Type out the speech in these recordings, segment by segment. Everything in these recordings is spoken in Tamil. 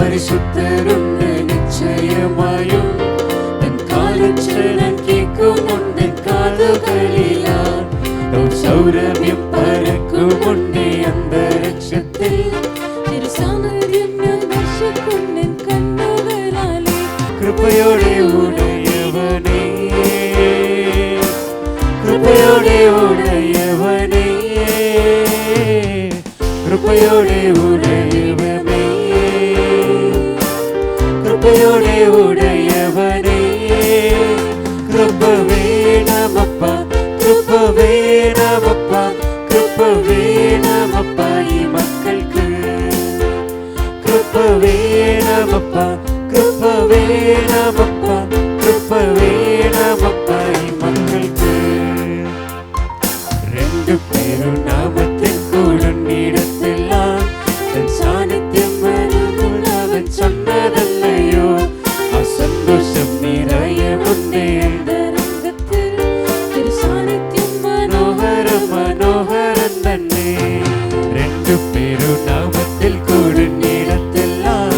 പരിശുദ്ധരുണ്ട് നിശ്ചയമായും തൻ കാലക്ഷണം കേൾക്കുമുണ്ട് കാതുകളിലാൽ സൗരഭ്യം പരക്കുമുണ്ട് അന്തരീക്ഷത്തിൽ തിരുസാന്നിധ്യം ദർശിക്കുന്നു കണ്ണുകളാലെ കൃപയോടെ ഉടയവനേ കൃപയോടെ ഉടയവനേ കൃപയോടെ ഉടയവനേ കൃപയോടെ ഉടയവനേ കൃപ വേണമപ്പ കൃപ വേണമപ്പ കൃപ വേണമപ്പ ഈ മക്കൾക്ക് കൃപ വേണമപ്പ കൃപ വേണമപ്പ കൃപ വേണമപ്പ ഈ മക്കൾക്ക് രണ്ടു പേരും നാമത്തിൽ കൂടുന്നിടത്തെല്ലാം തൻ സാന്നിധ്യം വരുമുള്ളവൻ சொன்னதல்லையோ அசந்தோஷம் நிறைய முன்னே அந்தரங்கத்தில் திரு சாநித்தியம் மனோகரம் மனோகரம் தன்னே ரெண்டு பேரும் நாமத்தில் കൂടുന്നിടത്തെല്ലാം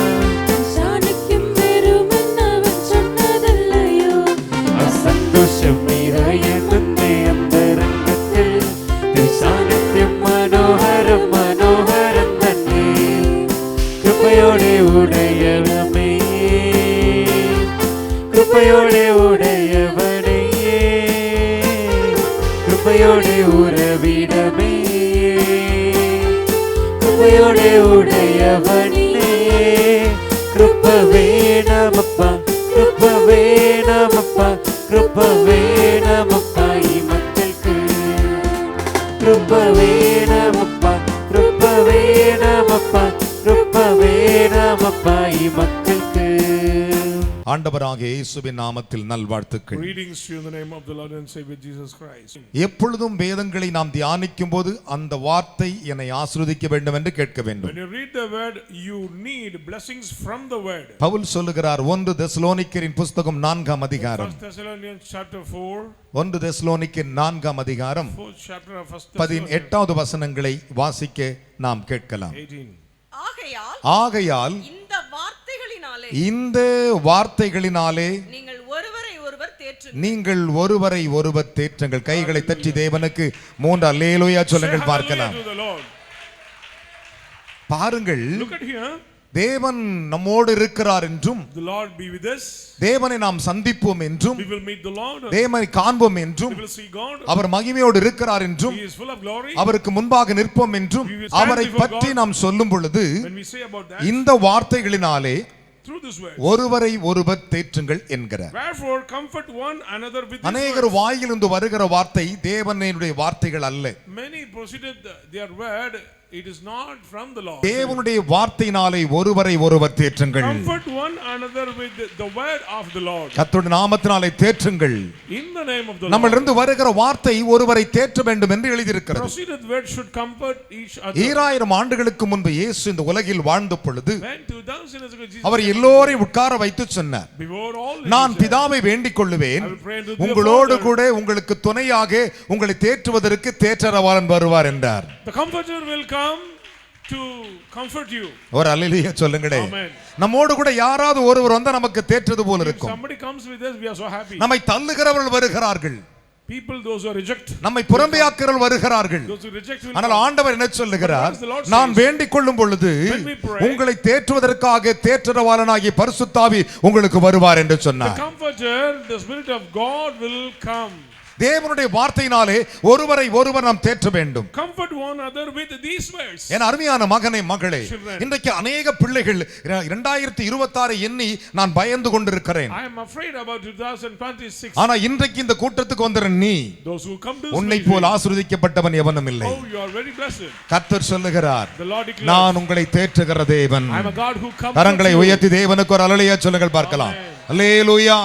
தன் சாநித்தியம் வருமென்னவன் சொன்னதல்லையோ அசந்தோஷம் நிறைய முன்னே அந்தரங்கத்தில் திரு சாநித்தியம் மனோகரம் மனோகரம் தன்னே കൃപയോടെ ഉടയവനേ കൃപയോടെ ഉടയവനേ കൃപയോടെ ഉറവിടമേ കൃപയോടെ ഉടയവനേ കൃപ വേണമപ്പ കൃപ വേണമപ്പ കൃപ വേണമപ്പ ഈ മക്കൾക്ക് കൃപ വേണമപ്പ കൃപ വേണമപ്പ കൃപ വേണമപ്പ ഈ മക്കൾക്ക് ஆண்டவராக இயேசுவின் நாமத்தில் நல்வாழ்த்துக்கள். Greetings to you in the name of the Lord and Savior Jesus Christ. எப்பொழுதும் வேதங்களை நாம் தியானிக்கும்போது அந்த வார்த்தை என்னை ஆசீர்வதிக்க வேண்டும் என்று கேட்க வேண்டும். When you read the word, you need blessings from the word. Pavul சொல்லுகிறார் 1 தெசலோனிக்கரின் புத்தகம் 4ஆம் அதிகாரம் 1 Thessalonians chapter 4 1 தெசலோனிக்கர் 4ஆம் அதிகாரம் 4th chapter of 1 Thessalonians 18வது வசனங்களை வாசிக்க நாம் கேட்கலாம். 18 ஆகையால் இந்த வார்த்தைகளினாலே நீங்கள் ஒருவரை ஒருவர் தேற்றுங்கள். கைகளை தட்டி தேவனுக்கு 3 அல்லேலூயா சொல்லுங்கள் பார்க்கலாம். பாருங்கள், தேவன் நம்மோடு இருக்கிறார் என்றும் தேவனை நாம் சந்திப்போம் என்றும் தேவனை காண்போம் என்றும் அவர் மகிமையோடு இருக்கிறார் என்றும் அவருக்கு முன்பாக நிற்போம் என்றும் அவரை பற்றி நாம் சொல்லும் பொழுது இந்த வார்த்தைகளினாலே ஒருவரை ஒருவர் தேற்றுங்கள் என்கிறார். அநேகர் வாயிலிருந்து வருகிற வார்த்தை தேவனுடைய வார்த்தைகள் அல்ல. It is not from the Lord. தேவனுடைய வார்த்தையினாலே ஒருவரை ஒருவர் தேற்றுங்கள். Comfort one another with the word of the Lord. கர்த்தருடைய நாமத்தினாலே தேற்றுங்கள். In the name of the Lord. நம்மிலிருந்து வருகிற வார்த்தை ஒருவரை தேற்ற வேண்டும் என்று எழுதியிருக்கிறது. Proceeded word should comfort each other. 2000 ஆண்டுகளுக்கு முன்பு இயேசு இந்த உலகில் வாழ்ந்த பொழுது When 2000 years ago Jesus அவர் எல்லோரையும் உட்கார வைத்து சொன்னார், நான் பிதாவை வேண்டிக் கொள்ளுவேன், உங்களோடு கூட உங்களுக்கு துணையாக உங்களை தேற்றுவதற்கு தேற்றரவாளன் வருவார் என்றார். The comforter will come to comfort you. ஒரு அல்லேலூயா சொல்லுங்களே. நம்மோடு கூட யாராவது ஒருவர் வந்தா நமக்கு தேற்றது போல இருக்கும். Somebody comes with us, we are so happy. நம்மை தள்ளுகிறவர்கள் வருகிறார்கள். People those who reject. நம்மை புறம்பாக்குறவர்கள் வருகிறார்கள். ஆனால் ஆண்டவர் என்ன சொல்லுகிறார்? நான் வேண்டிக் கொள்ளும் பொழுது உங்களை தேற்றுவதற்காக தேற்றரவாளனாகிய பரிசுத்த ஆவி உங்களுக்கு வருவார் என்று சொன்னார். The comforter, the spirit of God will come. தேவனுடைய வார்த்தையினாலே ஒருவரை ஒருவர் நாம் தேற்ற வேண்டும். Comfort one another with these words. என் அருமையான மகனே மகளே, இன்றைக்கு अनेक பிள்ளைகள் 2026 எண்ணி நான் பயந்து கொண்டிருக்கிறேன். I am afraid about 2026. ஆனா இன்றைக்கு இந்த கூட்டத்துக்கு வந்தற நீ, those who come to உன்னை போல் ஆசீர்வதிக்கப்பட்டவன் எவனும் இல்லை. Oh, you are very blessed. கர்த்தர் சொல்லுகிறார், the Lord declares, நான் உங்களை தேற்றுகிற தேவன். I am a God who comforts. கரங்களை உயர்த்தி தேவனுக்கு ஒரு அல்லேலூயா சொல்லுங்கள் பார்க்கலாம். அல்லேலூயா.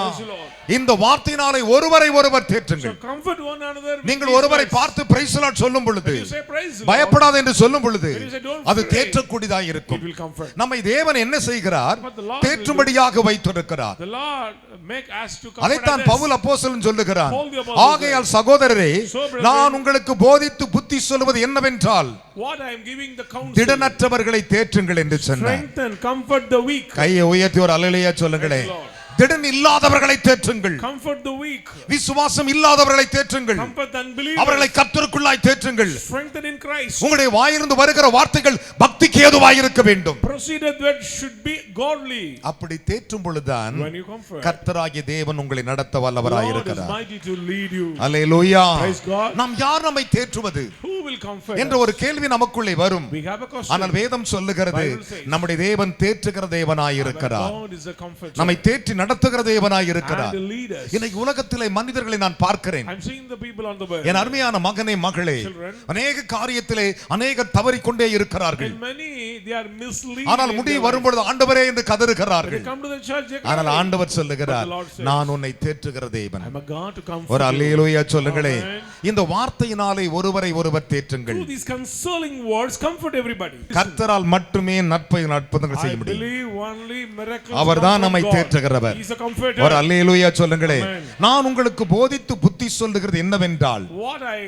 இந்த வார்த்தையினாலே ஒருவரை ஒருவர் தேற்றுங்கள். So comfort one another. நீங்கள் ஒருவரை பார்த்து பிரைஸ் தி லார்ட் சொல்லும் பொழுது, You say praise the Lord. பயப்படாதே என்று சொல்லும் பொழுது When you say don't அது fear, தேற்றக்கூடியதாக it இருக்கும். will comfort. நம்மை தேவன் என்ன செய்கிறார்? But the Lord will தேற்றும்படியாக வைத்திருக்கிறார். The Lord make us to comfort அதைத்தான் others. பவுல் அப்போஸ்தலன் சொல்லுகிறார். Paul the apostle ஆகையால் சகோதரரே, So, brethren, நான் உங்களுக்கு போதித்து புத்தி சொல்வது என்னவென்றால், What I am giving the counsel. திடனற்றவர்களை தேற்றுங்கள் என்று சொன்னார். Strengthen, comfort the weak. கையை உயர்த்தி ஒரு அல்லேலூயா சொல்லுங்களே. Praise the Lord. திடன் இல்லாதவர்களை தேற்றுங்கள். Comfort the weak. விசுவாசம் இல்லாதவர்களை தேற்றுங்கள். Comfort the unbelievers. அவர்களை கர்த்தருக்குள்ளாய் தேற்றுங்கள். Strengthen in Christ. உங்களுடைய வாயிலிருந்து வருகிற வார்த்தைகள் பக்திக்கு ஏதுவாய் இருக்க வேண்டும். Proceeded that should be godly. அப்படி தேற்றும் பொழுதுதான் When you comfort, கர்த்தராகிய தேவன் உங்களை நடத்த வல்லவராய் God is இருக்கிறார். mighty to lead you. Hallelujah. Praise God. நாம் யார் நம்மை தேற்றுவது Who will comfort என்ற us? ஒரு கேள்வி நமக்குள்ளே வரும். We have a question. ஆனால் வேதம் சொல்லுகிறது, Bible says, நம்முடைய தேவன் தேற்றுகிற தேவனாய் இருக்கிறார். God is a comforter. நம்மை தேற்றி நடத்துகிற தேவனாய் இருக்கிறார். And lead us. இன்னைக்கு உலகத்திலே மனிதர்களை நான் பார்க்கிறேன். I'm seeing the people on the way. என் அருமையான மகனே மகளே, Children. அநேக காரியத்திலே அநேகர் தவறிக்கொண்டே இருக்கிறார்கள். And many they are misleading. ஆனால் in முடிவு their life. வரும்பொழுது ஆண்டவரே என்று When கதறுகிறார்கள். they come to the church, they ஆனால் cry. ஆண்டவர் சொல்லுகிறார், But the Lord says, நான் உன்னை தேற்றுகிற தேவன். I'm a God to comfort ஒரு you. அல்லேலூயா சொல்லுங்களே. Amen. இந்த வார்த்தையினாலே ஒருவரை ஒருவர் தேற்றுங்கள். Through these consoling words, comfort everybody. கர்த்தரால் மட்டுமே அற்புதங்கள் I செய்ய முடியும். believe only miracles அவர்தான் come from நம்மை God. தேற்றுகிறவர். He is a comforter. ஒரு அல்லேலூயா சொல்லுங்களே. Amen. நான் உங்களுக்கு போதித்து புத்தி சொல்லுகிறது என்னவென்றால், What I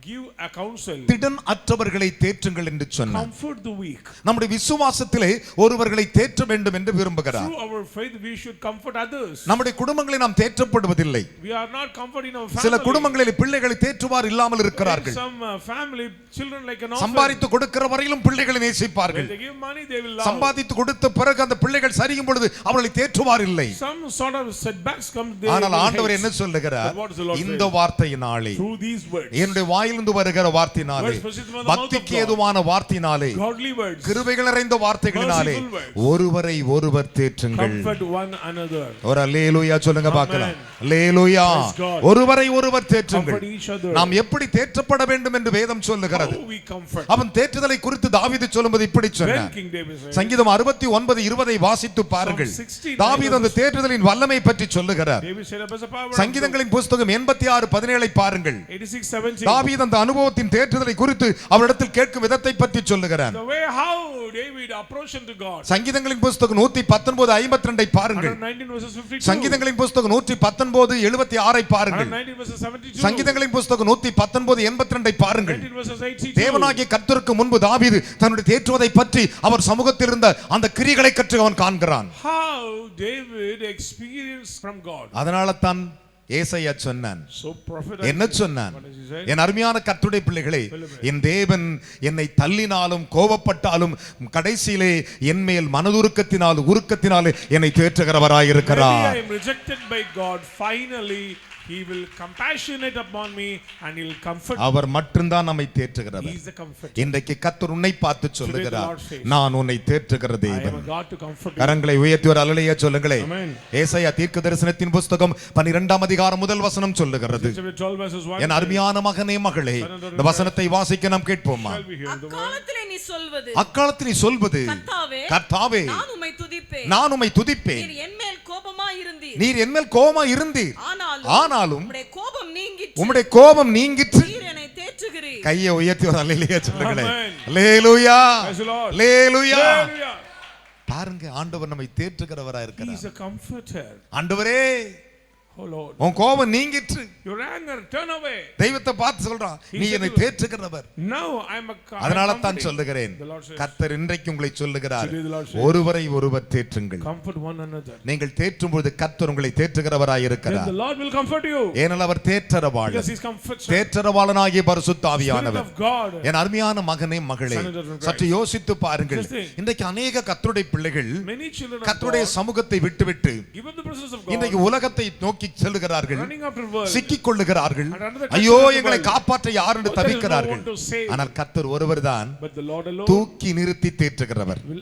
give a counsel. திடன் அற்றவர்களை தேற்றுங்கள் என்று சொன்னார். Comfort the weak. நம்முடைய விசுவாசத்திலே ஒருவர்களை தேற்ற வேண்டும் என்று விரும்புகிறார். Through our faith, we should comfort others. நம்முடைய குடும்பங்களை நாம் தேற்றப்படுவதில்லை. We are not comforting our சில family. குடும்பங்களில் பிள்ளைகளை தேற்றுவார் இல்லாமல் இருக்கிறார்கள். Some family children like an orphan. சம்பாதித்து கொடுக்கிற வரையிலும் பிள்ளைகளை நேசிப்பார்கள். When they give money, they will love. சம்பாதித்து கொடுத்த பிறகு அந்த பிள்ளைகள் சரியும் பொழுது அவர்களை தேற்றுவார் இல்லை. Some sort of setbacks come. They ஆனால் will ஆண்டவர் hate. என்ன சொல்லுகிறார்? But what does the Lord இந்த say? வார்த்தையினாலே, Through these words. என்னுடைய வாயிலிருந்து வருகிற வார்த்தையினாலே, Words proceed from the mouth of பக்திக்கு God. ஏதுவான வார்த்தையினாலே, Godly words. கிருபைகள் நிறைந்த வார்த்தைகளினாலே Merciful words. ஒருவரை ஒருவர் தேற்றுங்கள். Comfort one another. ஒரு அல்லேலூயா சொல்லுங்க Amen. பார்க்கலாம். அல்லேலூயா. Praise God. ஒருவரை ஒருவர் தேற்றுங்கள். Comfort each other. நாம் எப்படி தேற்றப்பட வேண்டும் என்று வேதம் சொல்லுகிறது. How we comfort. அவன் தேற்றுதலை குறித்து தாவீது சொல்லும்போது இப்படி When சொன்னார். King David said, சங்கீதம் 69:20 வாசித்து பாருங்கள். Psalm 69 தாவீது அந்த தேற்றுதலின் வல்லமை பற்றி சொல்லுகிறார். David said, "Up as a power." சங்கீதங்களின் புத்தகம் 86:17 பாருங்கள். 86:17. தாவீது அந்த அனுபவத்தின் தேற்றுதலை குறித்து அவரிடத்தில் கேட்கும் விதத்தை பற்றி சொல்லுகிறார். The way how David approached unto God. சங்கீதங்களின் புத்தகம் 119:52 பாருங்கள். 119 verses 52. சங்கீதங்களின் புத்தகம் 119:76 பாருங்கள். 119 verses 72. சங்கீதங்களின் புத்தகம் 119:82 பாருங்கள். 119 verses 82. தேவனாகிய கர்த்தருக்கு முன்பு தாவீது தன்னுடைய தேற்றுவதை பற்றி அவர் சமூகத்தில் இருந்த அந்த கிரிகளை கற்று அவன் காண்கிறான். How David experienced from God. அதனால தான் ஏசாயா சொன்னான். So prophet. என்ன சொன்னான்? What does he say? என் அருமையான கர்த்தருடைய பிள்ளைகளே, என் தேவன் என்னை தள்ளினாலும் கோபப்பட்டாலும் கடைசியிலே என் மேல் மனதுருக்கத்தினால் உருக்கத்தினாலே என்னை தேற்றுகிறவராயிருக்கிறார். Maybe I am rejected by God. Finally, He will compassionate upon me and He will comfort me. அவர் மட்டும்தான் நம்மை தேற்றுகிறவர். He is the comforter. இன்றைக்கு கர்த்தர் உன்னை பார்த்து சொல்லுகிறார், Lord says, நான் உன்னை தேற்றுகிற I am தேவன். a God to comfort you. கரங்களை உயர்த்தி ஒரு அல்லேலூயா சொல்லுங்களே. Amen. ஏசாயா தீர்க்கதரிசனத்தின் புத்தகம் 12ஆம் அதிகாரம் முதல் வசனம் சொல்லுகிறது. Chapter 12 verses 1. என் அருமையான மகனே மகளே, இந்த வசனத்தை வாசிக்க நாம் கேட்போமா? Shall we hear the word? அக்காலத்திலே நீ சொல்வது, அக்காலத்தில் நீ சொல்வது, கர்த்தாவே, கர்த்தாவே, நான் உம்மை துதிப்பேன். நான் உம்மை துதிப்பேன். நீர் என்மேல் கோபமாய் இருந்தீர். நீர் என்மேல் கோபமா இருந்தீர். ஆனாலும் உம்முடைய கோபம் நீங்கிற்று. உம்முடைய கோபம் நீங்கிற்று. நீர் என்னை தேற்றுகிறீர். கையை உயர்த்தி ஒரு அல்லேலூயா சொல்லுங்களே. Amen. Hallelujah. Praise the Lord. Hallelujah. Hallelujah. பாருங்க, ஆண்டவர் நம்மை தேற்றுகிறவரா He இருக்கிறார். is a comforter. ஆண்டவரே, Oh Lord. உன் கோபம் நீங்கிற்று. Your anger turn away. தெய்வத்தை பார்த்து சொல்றான், நீ என்னை தேற்றுகிறவர். Now I am a அதனால தான் comforting. சொல்லுகிறேன், The Lord says, கர்த்தர் இன்றைக்கு உங்களை சொல்லுகிறார், Today the Lord says, ஒருவரை ஒருவர் தேற்றுங்கள். comfort one another. நீங்கள் தேற்றும் பொழுது கர்த்தர் உங்களை தேற்றுகிறவராய் Then இருக்கிறார். the Lord will comfort you. ஏனென்றால் அவர் தேற்றரவாளர். Because He is comforter. தேற்றரவாளனாகிய பரிசுத்த Spirit ஆவியானவர். of God. என் அருமையான மகனே மகளே, Son of Christ. சற்று யோசித்து பாருங்கள். Just think. இன்றைக்கு அநேக கர்த்தருடைய பிள்ளைகள் Many children of கர்த்தருடைய God சமூகத்தை விட்டுவிட்டு give up the presence of God. இன்றைக்கு உலகத்தை நோக்கி செல்லுகிறார்கள், Running after world. சிக்கிக் கொள்ளுகிறார்கள். And under the ஐயோ, touch of the எங்களை world. காப்பாற்ற யார் என்று But there is no தவிக்கிறார்கள். one to save. ஆனால் கர்த்தர் ஒருவர்தான் But the Lord alone தூக்கி நிறுத்தி தேற்றுகிறவர். will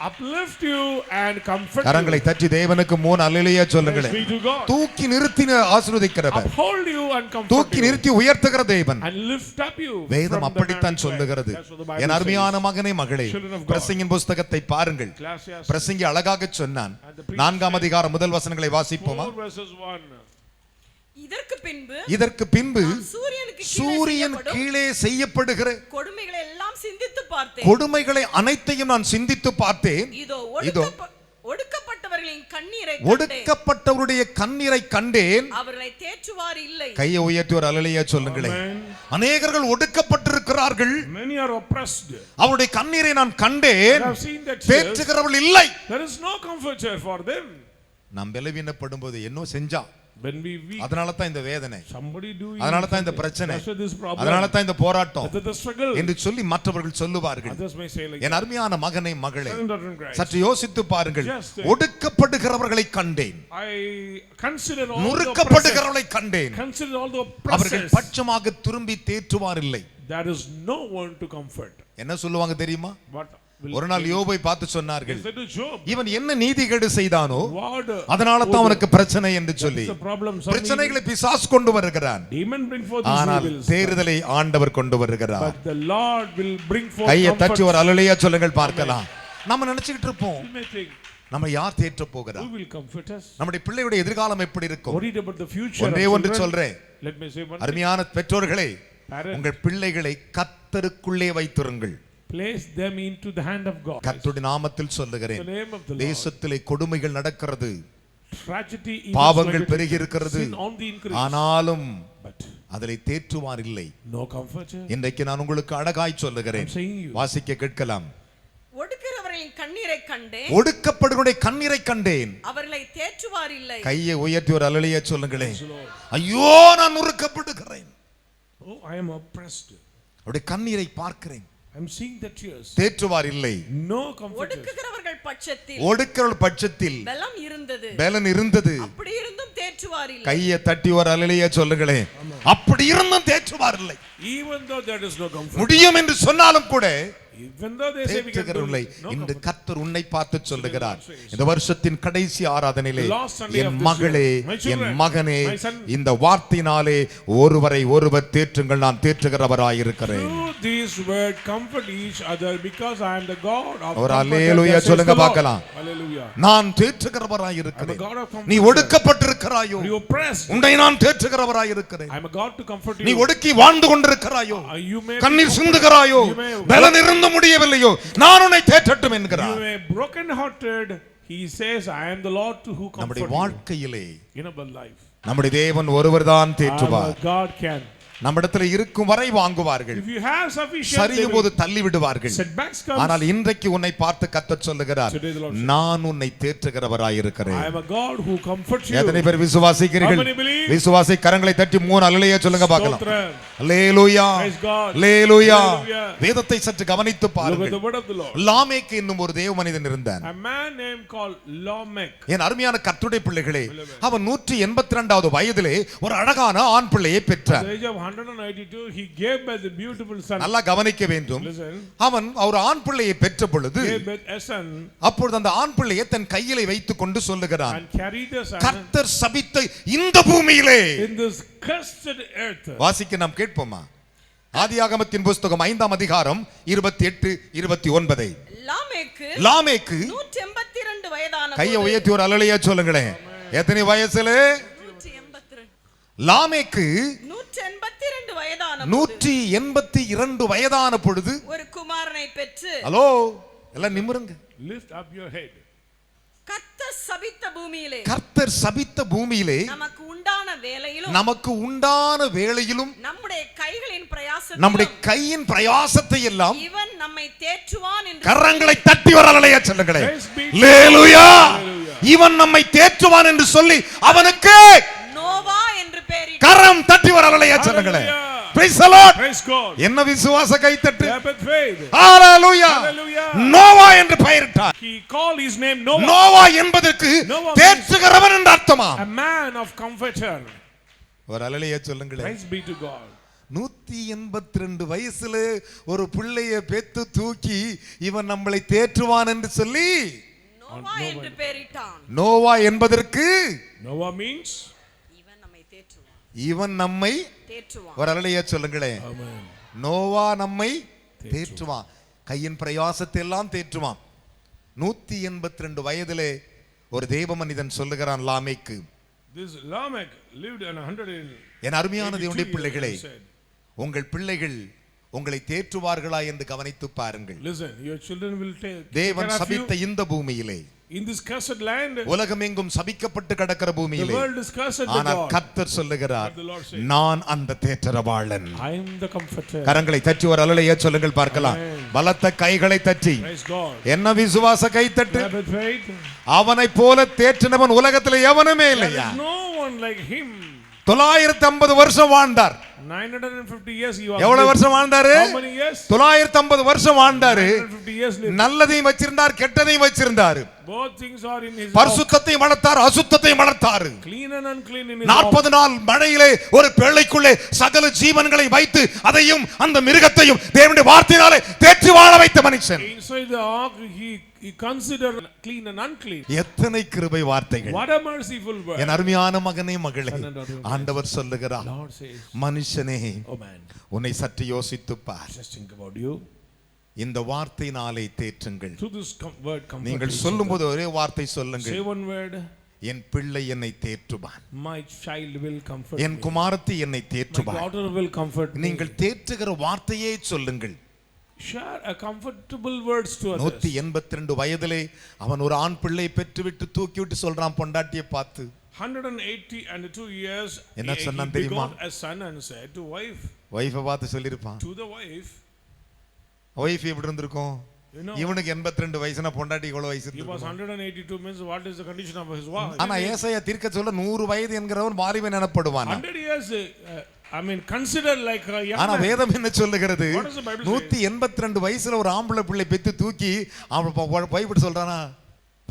uplift you and comfort கரங்களை you. தட்டி தேவனுக்கு 3 அல்லேலூயா சொல்லுங்களே. Praise be to God. தூக்கி நிறுத்தி ஆசீர்வதிக்கிறவர், Uphold you and comfort தூக்கி you. நிறுத்தி உயர்த்துகிற தேவன். And lift up you. வேதம் from the அப்படித்தான் man's சொல்லுகிறது. way. That's what the Bible என் அருமையான says. மகனே மகளே, Children of God. பிரசங்கின் புத்தகத்தை பாருங்கள். Ecclesiastes பிரசங்கி அழகாக சொன்னான். And the priest 4ஆம் அதிகாரம் முதல் வசனங்களை வாசிப்போமா? 4 verses 1. இதற்கு பின்பு சூரியன் சூரியனுக்கு கீழே செய்யப்படுகிற கொடுமைகளை எல்லாம் சிந்தித்து பார்த்தேன். கொடுமைகளை அனைத்தையும் நான் சிந்தித்து பார்த்தேன். இதோ ஒடுக்கப்பட்டவர்களின் கண்ணீரை ஒடுக்கப்பட்டவருடைய கண்ணீரை கண்டேன். அவர்களை தேற்றுவார் இல்லை. கையை உயர்த்தி ஒரு அல்லேலூயா சொல்லுங்களேன். அநேகர்கள் ஒடுக்கப்பட்டிருக்கிறார்கள். Many are oppressed. அவருடைய கண்ணீரை நான் கண்டேன். I have seen that தேற்றுகிறவர்கள் இல்லை. there is no comforter for them. நாம் பலவீனப்படும் போது என்ன செஞ்சா When we weak, அதனால தான் இந்த வேதனை, somebody do அதனால தான் இந்த பிரச்சனை, this problem, அதனால தான் இந்த போராட்டம் the struggle என்று சொல்லி மற்றவர்கள் சொல்லுவார்கள். others may say like என் அருமையான மகனே மகளே, that. சற்று யோசித்து பாருங்கள். Just ஒடுக்கப்படுகிறவர்களை கண்டேன், I consider all the நுறுக்கப்படுகிறவர்களை கண்டேன். consider all the அவர்கள் oppressors. பட்சமாக திரும்பி தேற்றுவார் இல்லை. There is no one to comfort. என்ன சொல்லுவாங்க தெரியுமா? What will ஒரு நாள் யோபை பார்த்து சொன்னார்கள், say to Job? இவன் என்ன நீதிகேடு செய்தானோ What அதனால தான் அவனுக்கு பிரச்சனை என்று சொல்லி the problem? பிரச்சனைகளை பிசாசு கொண்டு வருகிறான். Demon bring forth these ஆனால் evils, தேறுதலை ஆண்டவர் கொண்டு வருகிறார். but the Lord will bring forth கையை தட்டி comfort. ஒரு அல்லேலூயா சொல்லுங்கள் பார்க்கலாம். நம்ம நினைச்சிட்டு இருப்போம், You may think, நம்ம யார் தேற்ற போகிறா, who will comfort us? நம்முடைய பிள்ளையுடைய எதிர்காலம் எப்படி இருக்கும்? Worried about the future. ஒன்றே of ஒன்று children. சொல்றேன், Let me say one thing. அருமையான பெற்றோர்களே, Parents, உங்கள் பிள்ளைகளை கர்த்தருக்குள்ளே வைத்திருங்கள். place them into the hand of God. கர்த்தருடைய நாமத்தில் In சொல்லுகிறேன். the name of the Lord. தேசத்திலே கொடுமைகள் நடக்கிறது, Tragedy is பாவங்கள் like பெருகி இருக்கிறது, sin on the increase. ஆனாலும் But அதிலே தேற்றுவார் இல்லை. no comforter. இன்றைக்கு நான் உங்களுக்கு அழகாய் சொல்லுகிறேன், I'm saying you. வாசிக்க கேட்கலாம். ஒடுக்கிறவர்களின் கண்ணீரை கண்டேன், ஒடுக்கப்படுகளுடைய கண்ணீரை கண்டேன். அவர்களை தேற்றுவார் இல்லை. கையை உயர்த்தி ஒரு அல்லேலூயா சொல்லுங்களேன். Praise the Lord. ஐயோ நான் நுறுக்கப்படுகிறேன், Oh, I am oppressed. அவருடைய கண்ணீரை பார்க்கிறேன். I'm seeing the tears. தேற்றுவார் இல்லை. No comforter. ஒடுக்குகிறவர்கள் பட்சத்தில் ஒடுக்கிறவர்கள் பட்சத்தில் பலம் இருந்தது, பலன் இருந்தது. அப்படி இருந்தும் தேற்றுவார் இல்லை. கையை தட்டி ஒரு அல்லேலூயா சொல்லுங்களேன். அப்படி இருந்தும் தேற்றுவார் இல்லை. Even though there is no comfort. முடியும் என்று சொன்னாலும் கூட Even though they say we can do தேற்றுகிறவர்களை it, no இந்த comfort. கர்த்தர் உன்னை பார்த்து சொல்லுகிறார். இந்த வருஷத்தின் கடைசி ஆராதனையிலே The last Sunday N of this மகளே, year, my children, என் மகனே, my son, இந்த வார்த்தையினாலே ஒருவரை ஒருவர் தேற்றுங்கள், நான் தேற்றுகிறவராயிருக்கிறேன். Through this word comfort each other because I am the God of ஒரு comfort. அல்லேலூயா That says சொல்லுங்க the Lord. பார்க்கலாம். Hallelujah. நான் தேற்றுகிறவராயிருக்கிறேன். I'm a God of comfort. நீ ஒடுக்கப்பட்டிருக்கிறாயோ, Are you oppressed? உன்னை நான் தேற்றுகிறவராயிருக்கிறேன். I am a God to comfort நீ you. ஒடுக்கி வாழ்ந்து கொண்டிருக்கிறாயோ, You may கண்ணீர் be சிந்துகிறாயோ, You may- பலன் இருந்து முடியவில்லையோ, நான் உன்னை தேற்றட்டும் என்கிறார். You may broken hearted. He says, I am the Lord to who நம்முடைய comfort you வாழ்க்கையிலே in our life. நம்முடைய தேவன் ஒருவர்தான் Our தேற்றுவார். God can. நம்மிடத்தில் இருக்கும் வரை வாங்குவார்கள், If you have sufficient, they சரியும் will- போது தள்ளி விடுவார்கள். setbacks comes. ஆனால் இன்றைக்கு உன்னை பார்த்து கர்த்தர் சொல்லுகிறார், Today the Lord says, நான் உன்னை தேற்றுகிறவராயிருக்கிறேன். I am a God who comforts you. எத்தனை பேர் விசுவாசிக்கிறீர்கள்? How many believe? விசுவாசி கரங்களை தட்டி 3 அல்லேலூயா சொல்லுங்க பார்க்கலாம். Stotram. அல்லேலூயா, Praise God. அல்லேலூயா. Hallelujah. வேதத்தை சற்று கவனித்து Look at பாருங்கள். the word of the Lord. லாமேக்கு என்னும் ஒரு தேவ மனிதன் இருந்தான். A man named called Lamech. என் அருமையான கர்த்தருடைய பிள்ளைகளே, அவன் 182வது வயதிலே ஒரு அழகான ஆண் பிள்ளையை At பெற்றான். the age of 182, he gave birth a beautiful son. நல்லா கவனிக்க வேண்டும். Listen. அவன் ஒரு ஆண் பிள்ளையை பெற்ற பொழுது Gave birth a son அப்பொழுது அந்த ஆண் பிள்ளையை தன் கையிலே வைத்துக் கொண்டு சொல்லுகிறான், and carried the son கர்த்தர் சபித்த இந்த பூமியிலே. in this cursed earth. வாசிக்க நாம் கேட்போமா? ஆதியாகமத்தின் புஸ்தகம் 5ஆம் அதிகாரம் 28 29. லாமேக்கு 182 வயதான கையை உயர்த்தி ஒரு அல்லேலூயா சொல்லுங்களேன். எத்தனை வயசுல? 182 லாமேக்கு 182 வயதான 182 வயதான பொழுது ஒரு குமாரனை பெற்று, ஹலோ எல்லாம் நிமிருங்க. Lift up your head. கர்த்தர் சபித்த பூமியிலே, கர்த்தர் சபித்த பூமியிலே நமக்கு உண்டான வேலையிலும் நமக்கு உண்டான வேளையிலும் நம்முடைய கைகளின் நம்முடைய பிரயாசத்திலும் கையின் பிரயாசத்தை எல்லாம் இவன் நம்மை தேற்றுவான் என்று கரங்களை தட்டி வரலையா சொல்லுங்களே. Praise be to hallelujah. Hallelujah. இவன் நம்மை தேற்றுவான் என்று சொல்லி அவனுக்கு நோவா என்று பெயரிட்டார். கரம் தட்டி வரலையா சொல்லுங்களே. Hallelujah. Praise the Lord. Praise God. என்ன விசுவாச கைத்தட்டு. Clap with faith. Hallelujah. Hallelujah. Noah என்று பெயரிட்டார். He called his name Noah. Noah என்பதற்கு Noah தேற்றுகிறவன் என்று அர்த்தமா? A man of comforter. ஒரு அல்லேலூயா சொல்லுங்களே. Praise be to God. 182 வயசுல ஒரு பிள்ளையை பெத்து தூக்கி இவன் நம்மளை தேற்றுவான் என்று சொல்லி நோவா என்று பெயரிட்டான். நோவா என்பதற்கு Noah means இவன் நம்மை தேற்றுவான். இவன் நம்மை தேற்றுவான். ஒரு அல்லேலூயா சொல்லுங்களேன். Amen. நோவா நம்மை தேற்றுவான், கையின் பிரயாசத்தை எல்லாம் தேற்றுவான். 182 வயதிலே ஒரு தேவ மனிதன் சொல்லுகிறான் லாமேக்கு, This Lamech lived in 100 என் அருமையான தேவனுடைய years, பிள்ளைகளே, he said. உங்கள் பிள்ளைகள் உங்களை தேற்றுவார்களா என்று கவனித்து பாருங்கள். Listen, your children will take தேவன் care of you. சபித்த இந்த பூமியிலே, In this cursed land, உலகமெங்கும் சபிக்கப்பட்டு கிடக்கிற the பூமியிலே, world is cursed by ஆனால் God. கர்த்தர் சொல்லுகிறார், But the Lord says, நான் அந்த தேற்றரவாளன். I am the comforter. கரங்களை தட்டி ஒரு அல்லேலூயா சொல்லுங்கள் பார்க்கலாம். Amen. பலத்த கைகளை தட்டி, Praise God. என்ன விசுவாச கைத்தட்டு. Clap with faith. அவனை போல தேற்றினவன் உலகத்தில் எவனுமே There இல்லையா. is no one like him. 950 வருஷம் வாழ்ந்தார். 950 years he was. எவ்வளவு வருஷம் வாழ்ந்தாரு? How many years? 950 வருஷம் வாழ்ந்தாரு. 950 years lived. நல்லதையும் வச்சிருந்தார், கெட்டதையும் வச்சிருந்தாரு. Both things are in his. பரிசுத்தத்தையும் வளர்த்தார், அசுத்தத்தையும் வளர்த்தார். Clean and unclean in his. 40 நாள் மழையிலே ஒரு பேழைக்குள்ளே சகல ஜீவன்களை வைத்து அதையும் அந்த மிருகத்தையும் தேவனுடைய வார்த்தையினாலே தேற்றி வாழ வைத்த மனுஷன். Inside the ark he considered clean and unclean. எத்தனை கிருபை வார்த்தைகள். What a merciful word. என் அருமையான மகனே மகளே, ஆண்டவர் சொல்லுகிறார், Lord says, மனுஷனே oh man, உன்னை சற்று யோசித்துப் பார். just think about you. இந்த வார்த்தையினாலே தேற்றுங்கள். Through this word comfort. நீங்கள் சொல்லும்போது ஒரே வார்த்தை சொல்லுங்கள், Say one word. என் பிள்ளை என்னை தேற்றுவான், My child will comfort N me. குமாரத்தி என்னை My தேற்றுவான். daughter will comfort me. நீங்கள் தேற்றுகிற வார்த்தையே சொல்லுங்கள். Share a comfortable words to others. 182 வயதிலே அவன் ஒரு ஆண் பிள்ளை பெற்றுவிட்டு தூக்கிவிட்டு சொல்றான் பொண்டாட்டியை பார்த்து. 182 years என்ன சொன்னான் தெரியுமா? begot a son and said to wife. Wifi பார்த்து சொல்லியிருப்பான். To the wife. வைஃப் எப்படி இருந்திருக்கும்? You know, இவனுக்கு 82 வயசுனா பொண்டாட்டி எவ்வளவு வயசு he was இருக்கும்? 182 means what is the condition of his wife? ஆனா ஏசாயா தீர்க்க சொல்ல 100 வயது என்கிறவன் வாலிபன் எனப்படுவான். 100 years I mean consider like a young ஆனா man. வேதம் என்ன சொல்லுகிறது? What does the Bible say? 182 வயசுல ஒரு ஆம்பளை பிள்ளை பெத்து தூக்கி அவன் பைபிள் சொல்றானா?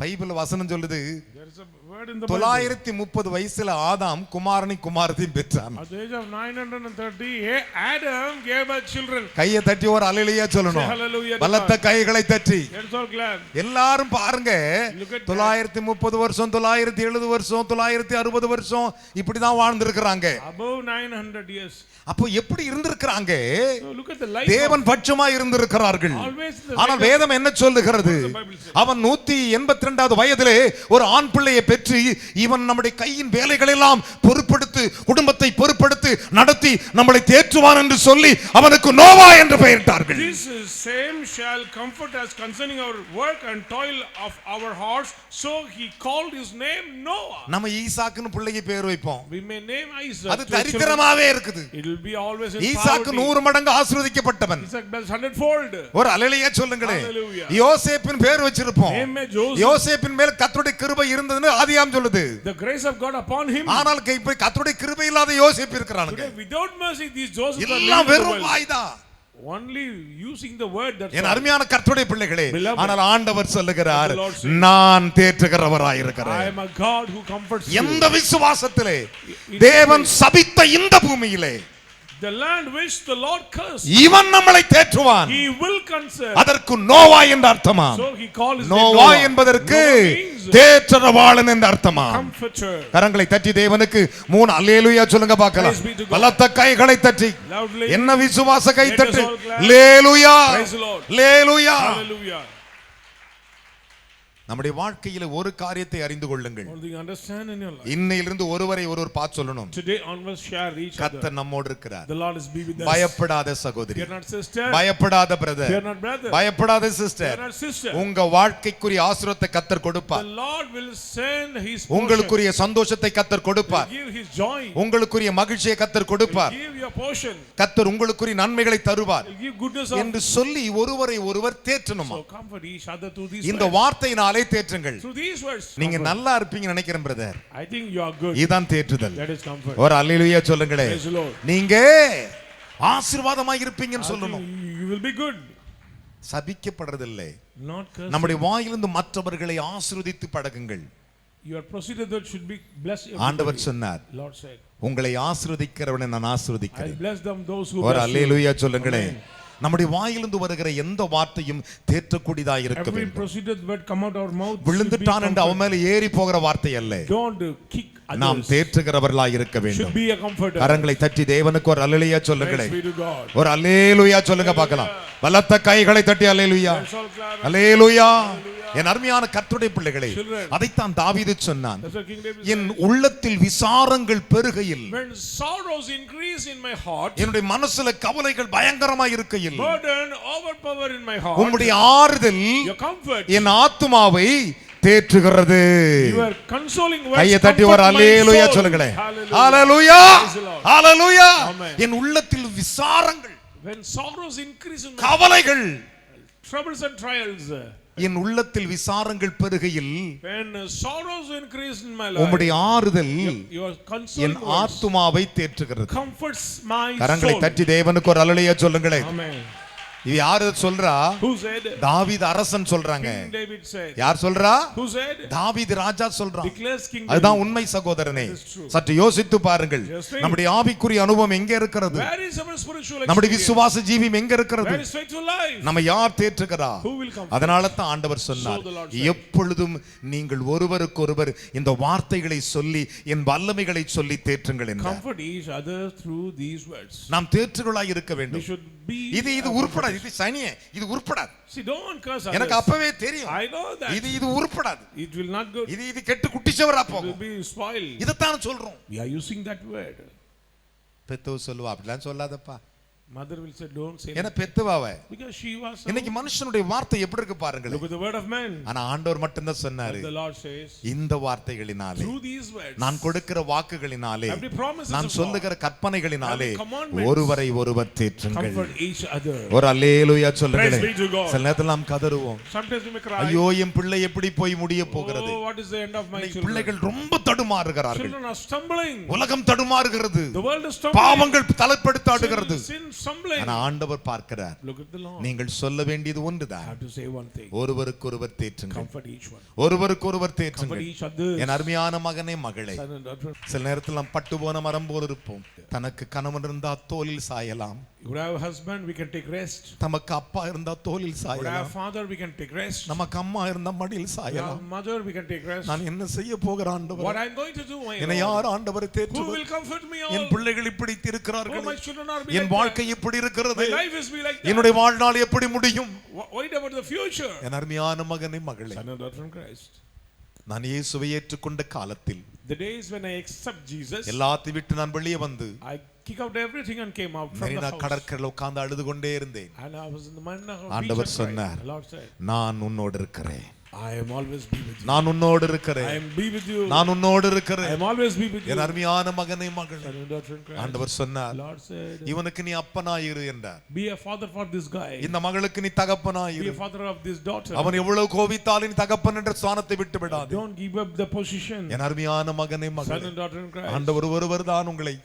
பைபிள் வசனம் சொல்லுது, There is a word in the Bible. 930 வயசுல ஆதாம் குமாரனை குமாரத்தையும் பெற்றான். At the age of 930, Adam gave birth children. கையை தட்டி ஒரு அல்லேலூயா Say சொல்லணும். hallelujah. பலத்த கைகளை தட்டி Let's all clap. எல்லாரும் பாருங்க. Look at 930 வருஷம், 970 வருஷம், 960 வருஷம் இப்படிதான் வாழ்ந்திருக்கிறாங்க. Above 900 years. அப்போ எப்படி இருந்திருக்கிறாங்க? So look at the life. தேவன் பட்சமா இருந்திருக்கிறார்கள். Always the ஆனால் வேதம் என்ன சொல்லுகிறது? What does the Bible say? அவன் 182வது வயதிலே ஒரு ஆண் பிள்ளையை பெற்று இவன் நம்முடைய கையின் வேலைகள் எல்லாம் பொறுப்படுத்து, குடும்பத்தை பொறுப்படுத்து நடத்தி நம்மளை தேற்றுவான் என்று சொல்லி அவனுக்கு நோவா என்று பெயரிட்டார்கள். This same shall comfort us concerning our work and toil of our hearts. So he called his name Noah. நம்ம ஈசாக்குன்னு பிள்ளைக்கு பேர் வைப்போம். We may name Isaac. அது தரித்திரமாவே இருக்குது. It will be always in Isaac poverty. 100 மடங்கு ஆசீர்வதிக்கப்பட்டவன். Isaac blessed 100-fold. ஒரு அல்லேலூயா சொல்லுங்களே. Hallelujah. யோசேப்பின் பேர் வச்சிருப்போம். Name Joseph. யோசேப்பின் மேல் கர்த்தருடைய கிருபை இருந்ததுன்னு ஆதியாகமம் சொல்லுது. The grace of God upon him. ஆனால் இப்ப கர்த்தருடைய கிருபை இல்லாத யோசேப்பு இருக்கிறானுங்க. Today without mercy these Josephs are எல்லாம் living in the வெறும் world. வாய்தான். Only using the word that. என் அருமையான கர்த்தருடைய பிள்ளைகளே, Beloved. ஆனால் ஆண்டவர் சொல்லுகிறார், The Lord says, நான் தேற்றுகிறவராய் I இருக்கிறேன். am a God who comforts you. எந்த விசுவாசத்திலே தேவன் சபித்த இந்த பூமியிலே The land which the Lord cursed, இவன் நம்மளை தேற்றுவான். he will concern. அதற்கு நோவா என்று அர்த்தமா? So he called his name Noah Noah. என்பதற்கு Noah means தேற்றரவாளன் என்று அர்த்தமா? comforter. கரங்களை தட்டி தேவனுக்கு 3 அல்லேலூயா சொல்லுங்க பார்க்கலாம். Praise be to God. பலத்த கைகளை தட்டி Loudly. என்ன விசுவாச கை Let தட்டு. us all clap. Hallelujah, Praise the Lord. Hallelujah. Hallelujah. நம்முடைய வாழ்க்கையில ஒரு காரியத்தை அறிந்து கொள்ளுங்கள். One thing understand in your life. இன்னையிலிருந்து ஒருவரை ஒருவர் பார்த்து சொல்லணும், Today onwards share each other. கர்த்தர் நம்மோடு இருக்கிறார். The Lord is be with us. பயப்படாத சகோதரி, Fear not sister. பயப்படாத பிரதர், Fear not brother. பயப்படாத Fear சிஸ்டர். not sister. உங்க வாழ்க்கைக்குரிய ஆசீர்வாதத்தை கர்த்தர் The கொடுப்பார். Lord will send his portion. உங்களுக்குரிய சந்தோஷத்தை கர்த்தர் கொடுப்பார். Give his joy. உங்களுக்குரிய மகிழ்ச்சியை கர்த்தர் கொடுப்பார். Give your portion. கர்த்தர் உங்களுக்குரிய நன்மைகளை தருவார் Give goodness of. என்று சொல்லி ஒருவரை ஒருவர் தேற்றணுமா? So comfort each other through these இந்த words. வார்த்தையினாலே தேற்றுங்கள். Through these words. நீங்க comfort. நல்லா இருப்பீங்க நினைக்கிறேன் brother. I think you are good. இதுதான் தேற்றுதல். That is comfort. ஒரு அல்லேலூயா சொல்லுங்களே. Praise the Lord. நீங்க ஆசீர்வாதமாய் இருப்பீங்கன்னு I சொல்லணும். think you will be good. சபிக்கப்படுறதில்லை. Not cursed. நம்முடைய வாயிலிருந்து மற்றவர்களை ஆசீர்வதித்து பழகுங்கள். Your procedure that should be blessed. ஆண்டவர் சொன்னார், Lord said, உங்களை ஆசீர்வதிக்கிறவனை நான் I ஆசீர்வதிக்கிறேன். bless them those who ஒரு bless you. அல்லேலூயா சொல்லுங்களே. Amen. நம்முடைய வாயிலிருந்து வருகிற எந்த வார்த்தையும் தேற்றக்கூடியதாக இருக்க Every வேண்டும். procedure that come out our mouth should be விழுந்துட்டான் என்று அவன் comfort. மேல ஏறி போகிற வார்த்தை அல்ல. Don't kick நாம் others. தேற்றுகிறவர்களாய் இருக்க Should வேண்டும். be a comforter. கரங்களை தட்டி தேவனுக்கு ஒரு அல்லேலூயா Praise சொல்லுங்களே. be to God. ஒரு அல்லேலூயா சொல்லுங்க பார்க்கலாம். பலத்த கைகளை தட்டி அல்லேலூயா, Let's all clap. Hallelujah. Hallelujah. என் அருமையான கர்த்தருடைய பிள்ளைகளே, Children. அதைத்தான் தாவீது சொன்னான். That's what King David N said. உள்ளத்தில் விசாரங்கள் பெருகையில், When sorrows increase in my heart, என்னுடைய மனசுல கவலைகள் பயங்கரமா இருக்கையில், burden overpower in my heart, உம்முடைய ஆறுதல் your comfort, என் ஆத்துமாவை தேற்றுகிறது. your consoling words கையை தட்டி comfort ஒரு my அல்லேலூயா soul. சொல்லுங்களேன். Hallelujah. Hallelujah, Praise the Lord. Hallelujah. Amen. என் உள்ளத்தில் விசாரங்கள், When sorrows increase in my கவலைகள், troubles and trials, என் உள்ளத்தில் விசாரங்கள் பெருகையில், when sorrows increase in my life, உம்முடைய ஆறுதல் your consoling என் words ஆத்துமாவை தேற்றுகிறது. comforts my கரங்களை soul. தட்டி தேவனுக்கு ஒரு அல்லேலூயா சொல்லுங்களேன். Amen. இது யாரு சொல்றா? Who said? தாவீது அரசன் சொல்றாங்க. King David said. யார் சொல்றா? Who said? தாவீது ராஜா சொல்றான். Declares King David. அதுதான் உண்மை சகோதரனே. That is true. சற்று யோசித்து பாருங்கள். Just think. நம்முடைய ஆவிக்குரிய அனுபவம் எங்க இருக்கிறது? Where is our spiritual நம்முடைய experience? விசுவாச ஜீவியம் எங்க இருக்கிறது? Where is faithful life? நம்ம யார் தேற்றுகிறா? Who will comfort? அதனால தான் ஆண்டவர் சொன்னார், So the Lord said. எப்பொழுதும் நீங்கள் ஒருவருக்கொருவர் இந்த வார்த்தைகளை சொல்லி என் வல்லமைகளை சொல்லி தேற்றுங்கள் என்றார். Comfort each other through these words. நாம் தேற்றுகளாய் இருக்க We வேண்டும். should be. இது உருப்படாது. இது சனியே, இது உருப்படாது. See, don't curse others. எனக்கு அப்பவே தெரியும். I know that. இது உருப்படாது. It will not go. இது கெட்டு குட்டிச்சவரா It will போகும். be spoiled. இதத்தான் சொல்றோம். We are using that word. பெத்தவ சொல்லுவா, அப்படிலாம் சொல்லாதப்பா. Mother will say, don't say ஏன்னா that. பெத்தவாவ. Because she was. இன்னைக்கு மனுஷனுடைய வார்த்தை எப்படி இருக்கு பாருங்களேன். Look at the word of man. ஆனா ஆண்டவர் மட்டும்தான் சொன்னாரு, The Lord says, இந்த வார்த்தைகளினாலே, through these words, நான் கொடுக்கிற வாக்குகளினாலே, every promise நான் of சொல்லுகிற கற்பனைகளினாலே every commandments, ஒருவரை ஒருவர் தேற்றுங்கள். comfort each other. ஒரு அல்லேலூயா சொல்லுங்களேன். Praise be to God. சில நேரத்தில் நாம் கதறுவோம், Sometimes we may cry. ஐயோ என் பிள்ளை எப்படி போய் முடிய போகிறது. Oh, what is the end of my இன்னைக்கு children? பிள்ளைகள் ரொம்ப தடுமாறுகிறார்கள். Children are stumbling. உலகம் தடுமாறுகிறது. The world is stumbling. பாவங்கள் தலைப்படுத்தாடுகிறது. Sin stumbling. ஆனா ஆண்டவர் பார்க்கிறார். Look at the Lord. நீங்கள் சொல்ல வேண்டியது I ஒன்றுதான், have to say one thing. ஒருவருக்கொருவர் தேற்றுங்கள். Comfort each one. ஒருவருக்கொருவர் Comfort தேற்றுங்கள். each other. என் அருமையான மகனே மகளே, Son and daughter. சில நேரத்தில் நாம் பட்டு போன மரம் போல இருப்போம். தனக்கு கணவன் இருந்தா தோளில் சாயலாம், You would have a husband, we can take rest. தமக்கு அப்பா இருந்தா தோளில் You would have a சாயலாம், father, we can take rest. நமக்கு அம்மா இருந்தா மடியில் You have சாயலாம். a mother, we can take rest. நான் என்ன செய்ய போகிற ஆண்டவர்? What I'm going to do, my என்னை Lord? யார் ஆண்டவரை Who தேற்றுவது? will comfort me all? என் பிள்ளைகள் இப்படி Oh, இருக்கிறார்கள், my children are be N like வாழ்க்கை that. இப்படி இருக்கிறது, My life is be like that. என்னுடைய வாழ்நாள் எப்படி முடியும்? What about the future? என் அருமையான மகனே மகளே, Son and daughter in Christ. நான் இயேசுவை ஏற்றுக்கொண்ட காலத்தில் The days when I accept Jesus, எல்லாத்தையும் விட்டு நான் வெளியே வந்து I kick out everything and came out from the Marina house. கடற்கரையில் உட்கார்ந்து அழுது கொண்டே இருந்தேன். And I was in the Marina beach ஆண்டவர் and cried. சொன்னார், The Lord said, நான் உன்னோடு இருக்கிறேன், I am always be with you. நான் உன்னோடு I இருக்கிறேன், am be with you. நான் உன்னோடு I இருக்கிறேன். am always be with you. என் அருமையான மகனே மகளே, Son and daughter in Christ. ஆண்டவர் சொன்னார், The Lord said, இவனுக்கு நீ அப்பனாயிரு என்றார். be a father for this guy. இந்த மகளுக்கு நீ Be தகப்பனாயிரு. a father of this daughter. அவன் எவ்வளவு கோபித்தாலும் நீ தகப்பன் என்ற ஸ்தானத்தை விட்டு விடாது. Don't give up the position. என் அருமையான மகனே Son மகளே, and daughter in Christ. ஆண்டவர் ஒருவர் தான் உங்களை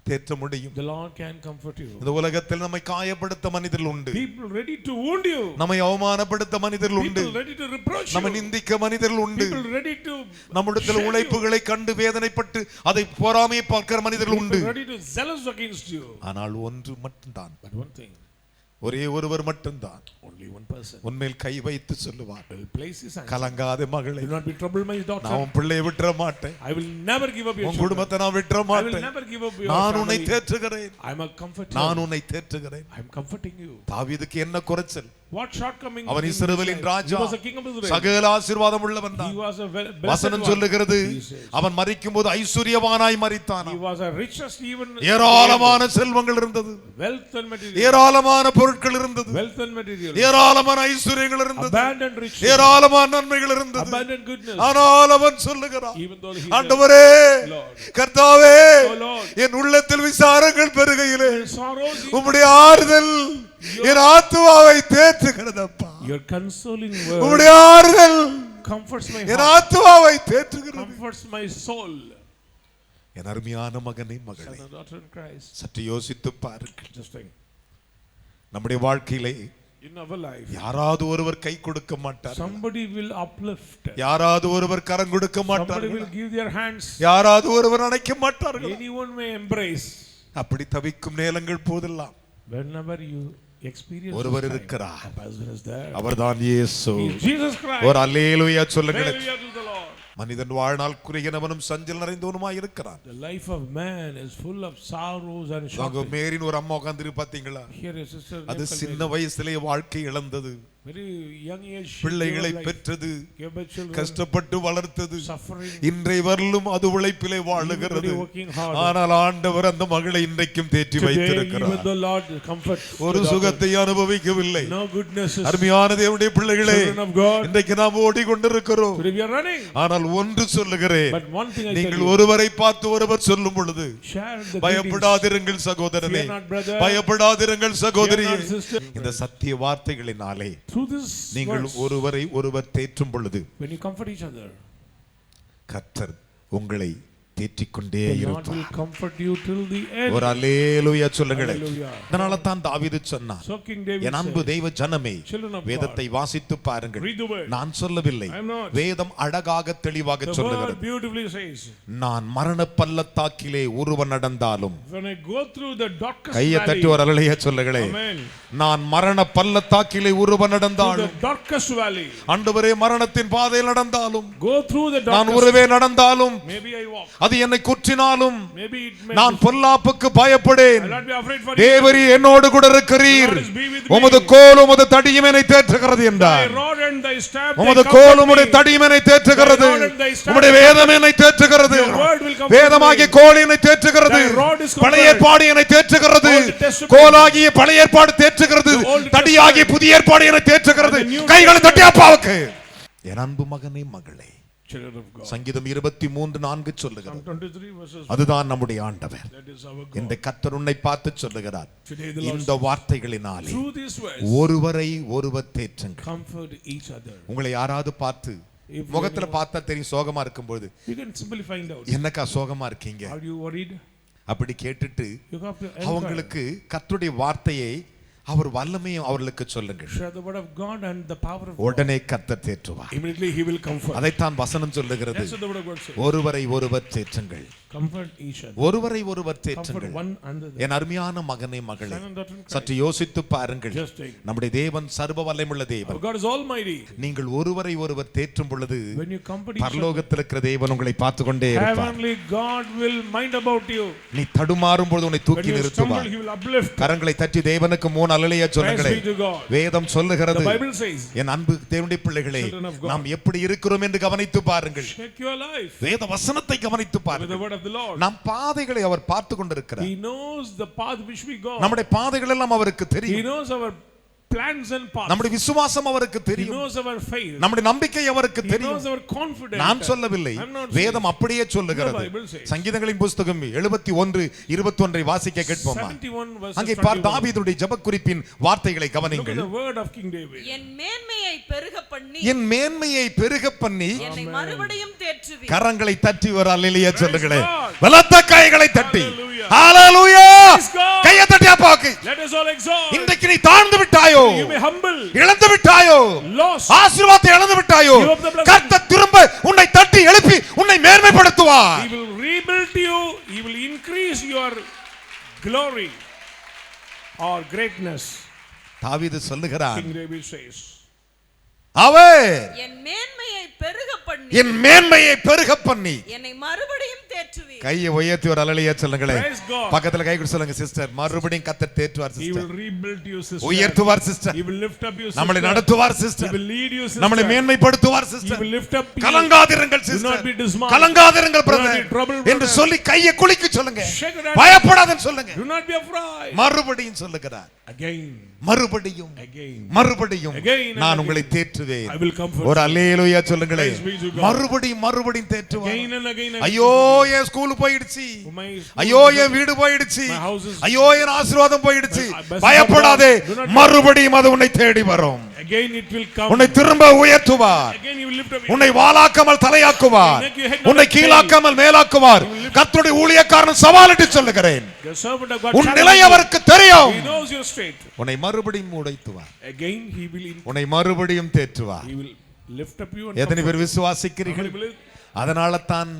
தேற்ற முடியும். The Lord can comfort you. இந்த உலகத்தில் நம்மை காயப்படுத்த மனிதர்கள் உண்டு, People ready to wound you. நம்மை அவமானப்படுத்த மனிதர்கள் உண்டு, People ready to reproach நம்மை you. நிந்திக்க மனிதர்கள் உண்டு, People ready to நம்மிடத்தில் shame you. உழைப்புகளை கண்டு வேதனைப்பட்டு அதை பொறாமையை பார்க்கிற மனிதர்கள் உண்டு. People ready to zealous against you. ஆனால் ஒன்று மட்டும்தான், But one thing, ஒரே ஒருவர் மட்டும்தான் only one person உன்மேல் கை வைத்து சொல்லுவார், will place his hand. கலங்காதே மகளே, Do not be troubled, my நான் daughter. உன் பிள்ளையை விட்டுற மாட்டேன், I will never give up your உன் children. குடும்பத்தை நான் விட்டுற I will மாட்டேன், never give up your நான் உன்னை family. தேற்றுகிறேன், I am a comforter. நான் உன்னை தேற்றுகிறேன். I am comforting you. தாவீதுக்கு என்ன குறைச்சல்? What shortcoming? அவன் in his இஸ்ரவேலின் life? Raja, He was a king of Israel. சகல ஆசீர்வாதம் உள்ளவன் He தான். was a blessed வசனம் one. சொல்லுகிறது, He says. அவன் மரிக்கும்போது ஐஸ்வர்யவானாய் மரித்தான். He was a richest even. ஏராளமான செல்வங்கள் இருந்தது, Wealth and material. ஏராளமான பொருட்கள் இருந்தது, Wealth and material. ஏராளமான ஐஸ்வர்யங்கள் இருந்தது, Abundant riches. ஏராளமான நன்மைகள் இருந்தது. Abundant goodness. ஆனால் அவன் சொல்லுகிறான், Even though he ஆண்டவரே, Lord. கர்த்தாவே, Oh Lord. என் உள்ளத்தில் விசாரங்கள் பெருகையிலே sorrows, உம்முடைய ஆறுதல் என் ஆத்துமாவை தேற்றுகிறதப்பா. your consoling word உம்முடைய ஆறுதல் comforts my என் heart, ஆத்துமாவை தேற்றுகிறது. comforts my soul. என் அருமையான மகனே மகளே, Son and daughter in Christ. சற்று யோசித்து பாருங்கள். Just think, நம்முடைய வாழ்க்கையிலே in our life, யாராவது ஒருவர் கை கொடுக்க மாட்டார், somebody will uplift. யாராவது ஒருவர் கரம் கொடுக்க Somebody மாட்டார்கள், will give their hands. யாராவது ஒருவர் அணைக்க மாட்டார்கள். Anyone may embrace. அப்படி தவிக்கும் நேரங்கள் போதெல்லாம் Whenever you experience ஒருவர் this time, இருக்கிறார், a person is there. அவர்தான் இயேசு. He is Jesus Christ. ஒரு அல்லேலூயா சொல்லுங்கள். Hallelujah to the Lord. மனிதன் வாழ்நாள் குறுகினவனும் சஞ்சல் நிறைந்தவனுமாய் இருக்கிறான். The life of man is full of sorrows and அங்க shortcomings. மேரின் ஒரு அம்மா உட்கார்ந்து பாத்தீங்களா? Here is sister. அது named சின்ன Mary. வயசுலயே வாழ்க்கை இழந்தது. Very young age, she பிள்ளைகளை gave her life, பெற்றது, gave her children, கஷ்டப்பட்டு வளர்த்தது, suffering, இன்றை வரலும் அது உழைப்பிலே வாழுகிறது. everybody working hard. ஆனால் ஆண்டவர் அந்த மகளை இன்றைக்கும் தேற்றி Today, வைத்திருக்கிறார். even the Lord comfort ஒரு the daughter. சுகத்தை அனுபவிக்கவில்லை. No goodness is அருமையான தேவனுடைய பிள்ளைகளே, children of God. இன்றைக்கு நாம் ஓடிக்கொண்டிருக்கிறோம். Today we are running. ஆனால் ஒன்று சொல்லுகிறேன், But one thing I tell நீங்கள் you, ஒருவரை பார்த்து ஒருவர் சொல்லும் பொழுது share the greetings. பயப்படாதிருங்கள் சகோதரனே, Fear not, brother. பயப்படாதிருங்கள் சகோதரியே. Fear not, sister. இந்த சத்திய வார்த்தைகளினாலே Through this நீங்கள் words, ஒருவரை ஒருவர் தேற்றும் பொழுது when you comfort each other, கர்த்தர் உங்களை தேற்றிக்கொண்டே the Lord இருப்பார். will comfort you till the end. ஒரு அல்லேலூயா சொல்லுங்களேன். Hallelujah. அதனால தான் தாவீது சொன்னார், So King David என் அன்பு said, தெய்வ ஜனமே, Children of வேதத்தை வாசித்து பாருங்கள். read the word. நான் சொல்லவில்லை, I am not. வேதம் அழகாக தெளிவாக The word சொல்லுகிறது. beautifully says, நான் மரண பள்ளத்தாக்கிலே ஒருவன் நடந்தாலும், when I go through the darkest கையை தட்டி valley, ஒரு அல்லேலூயா சொல்லுங்களேன். amen, நான் மரண பள்ளத்தாக்கிலே ஒருவன் through the நடந்தாலும், darkest valley, ஆண்டவரே மரணத்தின் பாதையில் நடந்தாலும், go through the நான் darkest, ஒருவே நடந்தாலும், maybe I walk, அது என்னை குற்றினாலும் maybe it may, நான் பொல்லாப்புக்கு பயப்படேன். I'll not be afraid for you. Devri என்னோடு கூட இருக்கிறீர், The Lord is be with me. உமது கோலும் உமது தடியும் என்னை தேற்றுகிறது Thy என்றார். rod and thy staff, they உமது comfort கோலும் me. உம்முடைய தடியும் என்னை தேற்றுகிறது, Thy rod and thy staff, உம்முடைய வேதம் என்னை தேற்றுகிறது. Your word will comfort வேதமாகிய me. கோல் என்னை தேற்றுகிறது, Thy rod is comfort. பழைய ஏற்பாடு என்னை தேற்றுகிறது, Old Testament. கோலாகிய பழைய ஏற்பாடு தேற்றுகிறது, The Old தடியாகிய Testament. புதிய ஏற்பாடு என்னை தேற்றுகிறது. And the New கைகளை Testament. தட்டி அப்பாவுக்கு. என் அன்பு மகனே மகளே, Children of God. சங்கீதம் 23:4 Psalm சொல்லுகிறது, 23 verses, அதுதான் நம்முடைய ஆண்டவர். that is our God. இந்த கர்த்தர் உன்னை பார்த்து சொல்லுகிறார், Today the Lord இந்த வார்த்தைகளினாலே through these words, ஒருவரை ஒருவர் தேற்றுங்கள். comfort each other. உங்களை யாராவது பார்த்து If முகத்துல பார்த்தா தெரியும் சோகமா இருக்கும்போது, You can simply find out. என்னக்கா சோகமா இருக்கீங்க Are you worried? அப்படி கேட்டுட்டு You have to inquire. அவங்களுக்கு கர்த்தருடைய வார்த்தையை அவர் வல்லமையும் அவர்களுக்கு சொல்லுங்கள். Share the word of God and the power of God. உடனே கர்த்தர் தேற்றுவார். Immediately he will comfort. அதைத்தான் வசனம் சொல்லுகிறது, That's what the word of God says. ஒருவரை ஒருவர் தேற்றுங்கள், Comfort each other. ஒருவரை ஒருவர் Comfort தேற்றுங்கள். one another. என் அருமையான மகனே மகளே, Son and daughter in Christ. சற்று யோசித்து பாருங்கள். Just think. நம்முடைய தேவன் சர்வ வல்லமையுள்ள Our தேவன். God is almighty. நீங்கள் ஒருவரை ஒருவர் தேற்றும் பொழுது When you comfort each other, பரலோகத்தில் இருக்கிற தேவன் உங்களை பார்த்து கொண்டே இருப்பார். heavenly God will mind about you. நீ தடுமாறும் பொழுது உன்னை When தூக்கி you stumble, நிறுத்துவார். he will uplift. கரங்களை தட்டி தேவனுக்கு 3 அல்லேலூயா Praise சொல்லுங்களே. be to God. வேதம் சொல்லுகிறது, The Bible says, என் அன்பு தேவனுடைய பிள்ளைகளே, Children of God. நாம் எப்படி இருக்கிறோம் என்று கவனித்து பாருங்கள். check your life வேத வசனத்தை கவனித்து with the பாருங்கள். word of the Lord. நம் பாதைகளை அவர் பார்த்து கொண்டிருக்கிறார். He knows the path which we go. நம்முடைய பாதைகள் எல்லாம் அவருக்கு He தெரியும். knows our plans and paths. நம்முடைய விசுவாசம் அவருக்கு He தெரியும். knows our faith. நம்முடைய நம்பிக்கை அவருக்கு He தெரியும். knows our confidence. நான் சொல்லவில்லை, I'm not வேதம் அப்படியே சொல்லுகிறது. The Bible says. சங்கீதங்களின் புஸ்தகம் 71:21 வாசிக்க கேட்போமா? 71 verses அங்கே பார் 21. தாவீதுடைய ஜெபக்குறிப்பின் வார்த்தைகளை Look at கவனிங்கள். the word of King David. என் மேன்மையை பெருக பண்ணி என் மேன்மையை பெருக பண்ணி என்னை மறுபடியும் தேற்றுவி. கரங்களை தட்டி ஒரு அல்லேலூயா சொல்லுங்களேன். God. பலத்த கைகளை தட்டி Hallelujah. ஹalleluya. Praise God. கையை தட்டி அப்பாவுக்கு. Let us all exalt. இன்றைக்கு நீ தாழ்ந்து விட்டாயோ, You may humble. இழந்து விட்டாயோ, Lost. ஆசீர்வாதத்தை இழந்து விட்டாயோ, Give up the blessing. கர்த்தர் திரும்ப உன்னை தட்டி எழுப்பி உன்னை மேன்மைப்படுத்துவார். He will rebuild you. He will increase your glory or greatness. தாவீது சொல்லுகிறார், King David says, அவர் என் மேன்மையை பெருக பண்ணி என் மேன்மையை பெருக பண்ணி. என்னை மறுபடியும் தேற்றுவி. கையை உயர்த்தி ஒரு அல்லேலூயா சொல்லுங்களேன். Praise God. பக்கத்துல கை கொடுத்து சொல்லுங்க, சிஸ்டர் மறுபடியும் கர்த்தர் தேற்றுவார் He sister, will rebuild you, sister. உயர்த்துவார் sister, He will lift up you, sister. நம்மளை நடத்துவார் He sister, will lead you, sister. நம்மளை மேன்மைப்படுத்துவார் He sister. will lift up you. கலங்காதிருங்கள் Do not sister, be dismayed. கலங்காதிருங்கள் Do not brother be troubled, என்று brother. சொல்லி கையை குலுக்கி சொல்லுங்க, Shake it out. பயப்படாதன்னு சொல்லுங்க. Do not be afraid. மறுபடியும் சொல்லுகிறார், Again. மறுபடியும் Again. மறுபடியும் Again and நான் again. உங்களை தேற்றுவேன். I will comfort ஒரு you. அல்லேலூயா சொல்லுங்களேன். Praise be to God. மறுபடியும் தேற்றுவார். Again and again. ஐயோ என் ஸ்கூல் போயிடுச்சு, My ஐயோ என் வீடு போயிடுச்சு, My house is- ஐயோ என் ஆசீர்வாதம் போயிடுச்சு. My blessings பயப்படாதே, are gone. Do not- மறுபடியும் அது உன்னை தேடி வரும். Again it will come. உன்னை திரும்ப உயர்த்துவார். Again he will lift up you. உன்னை வாளாக்காமல் தலையாக்குவார், Make your head not உன்னை a கீழாக்காமல் மேலாக்குவார். கர்த்தருடைய ஊழியக்காரன் சவாலிட்டு சொல்லுகிறேன், The servant of God உன் challenges நிலை you. அவருக்கு தெரியும். He knows your state. உன்னை மறுபடியும் உடைத்துவார், Again he will உன்னை மறுபடியும் தேற்றுவார். he will lift up you and எத்தனை comfort பேர் you. விசுவாசிக்கிறீர்கள்? How many believe? அதனால தான்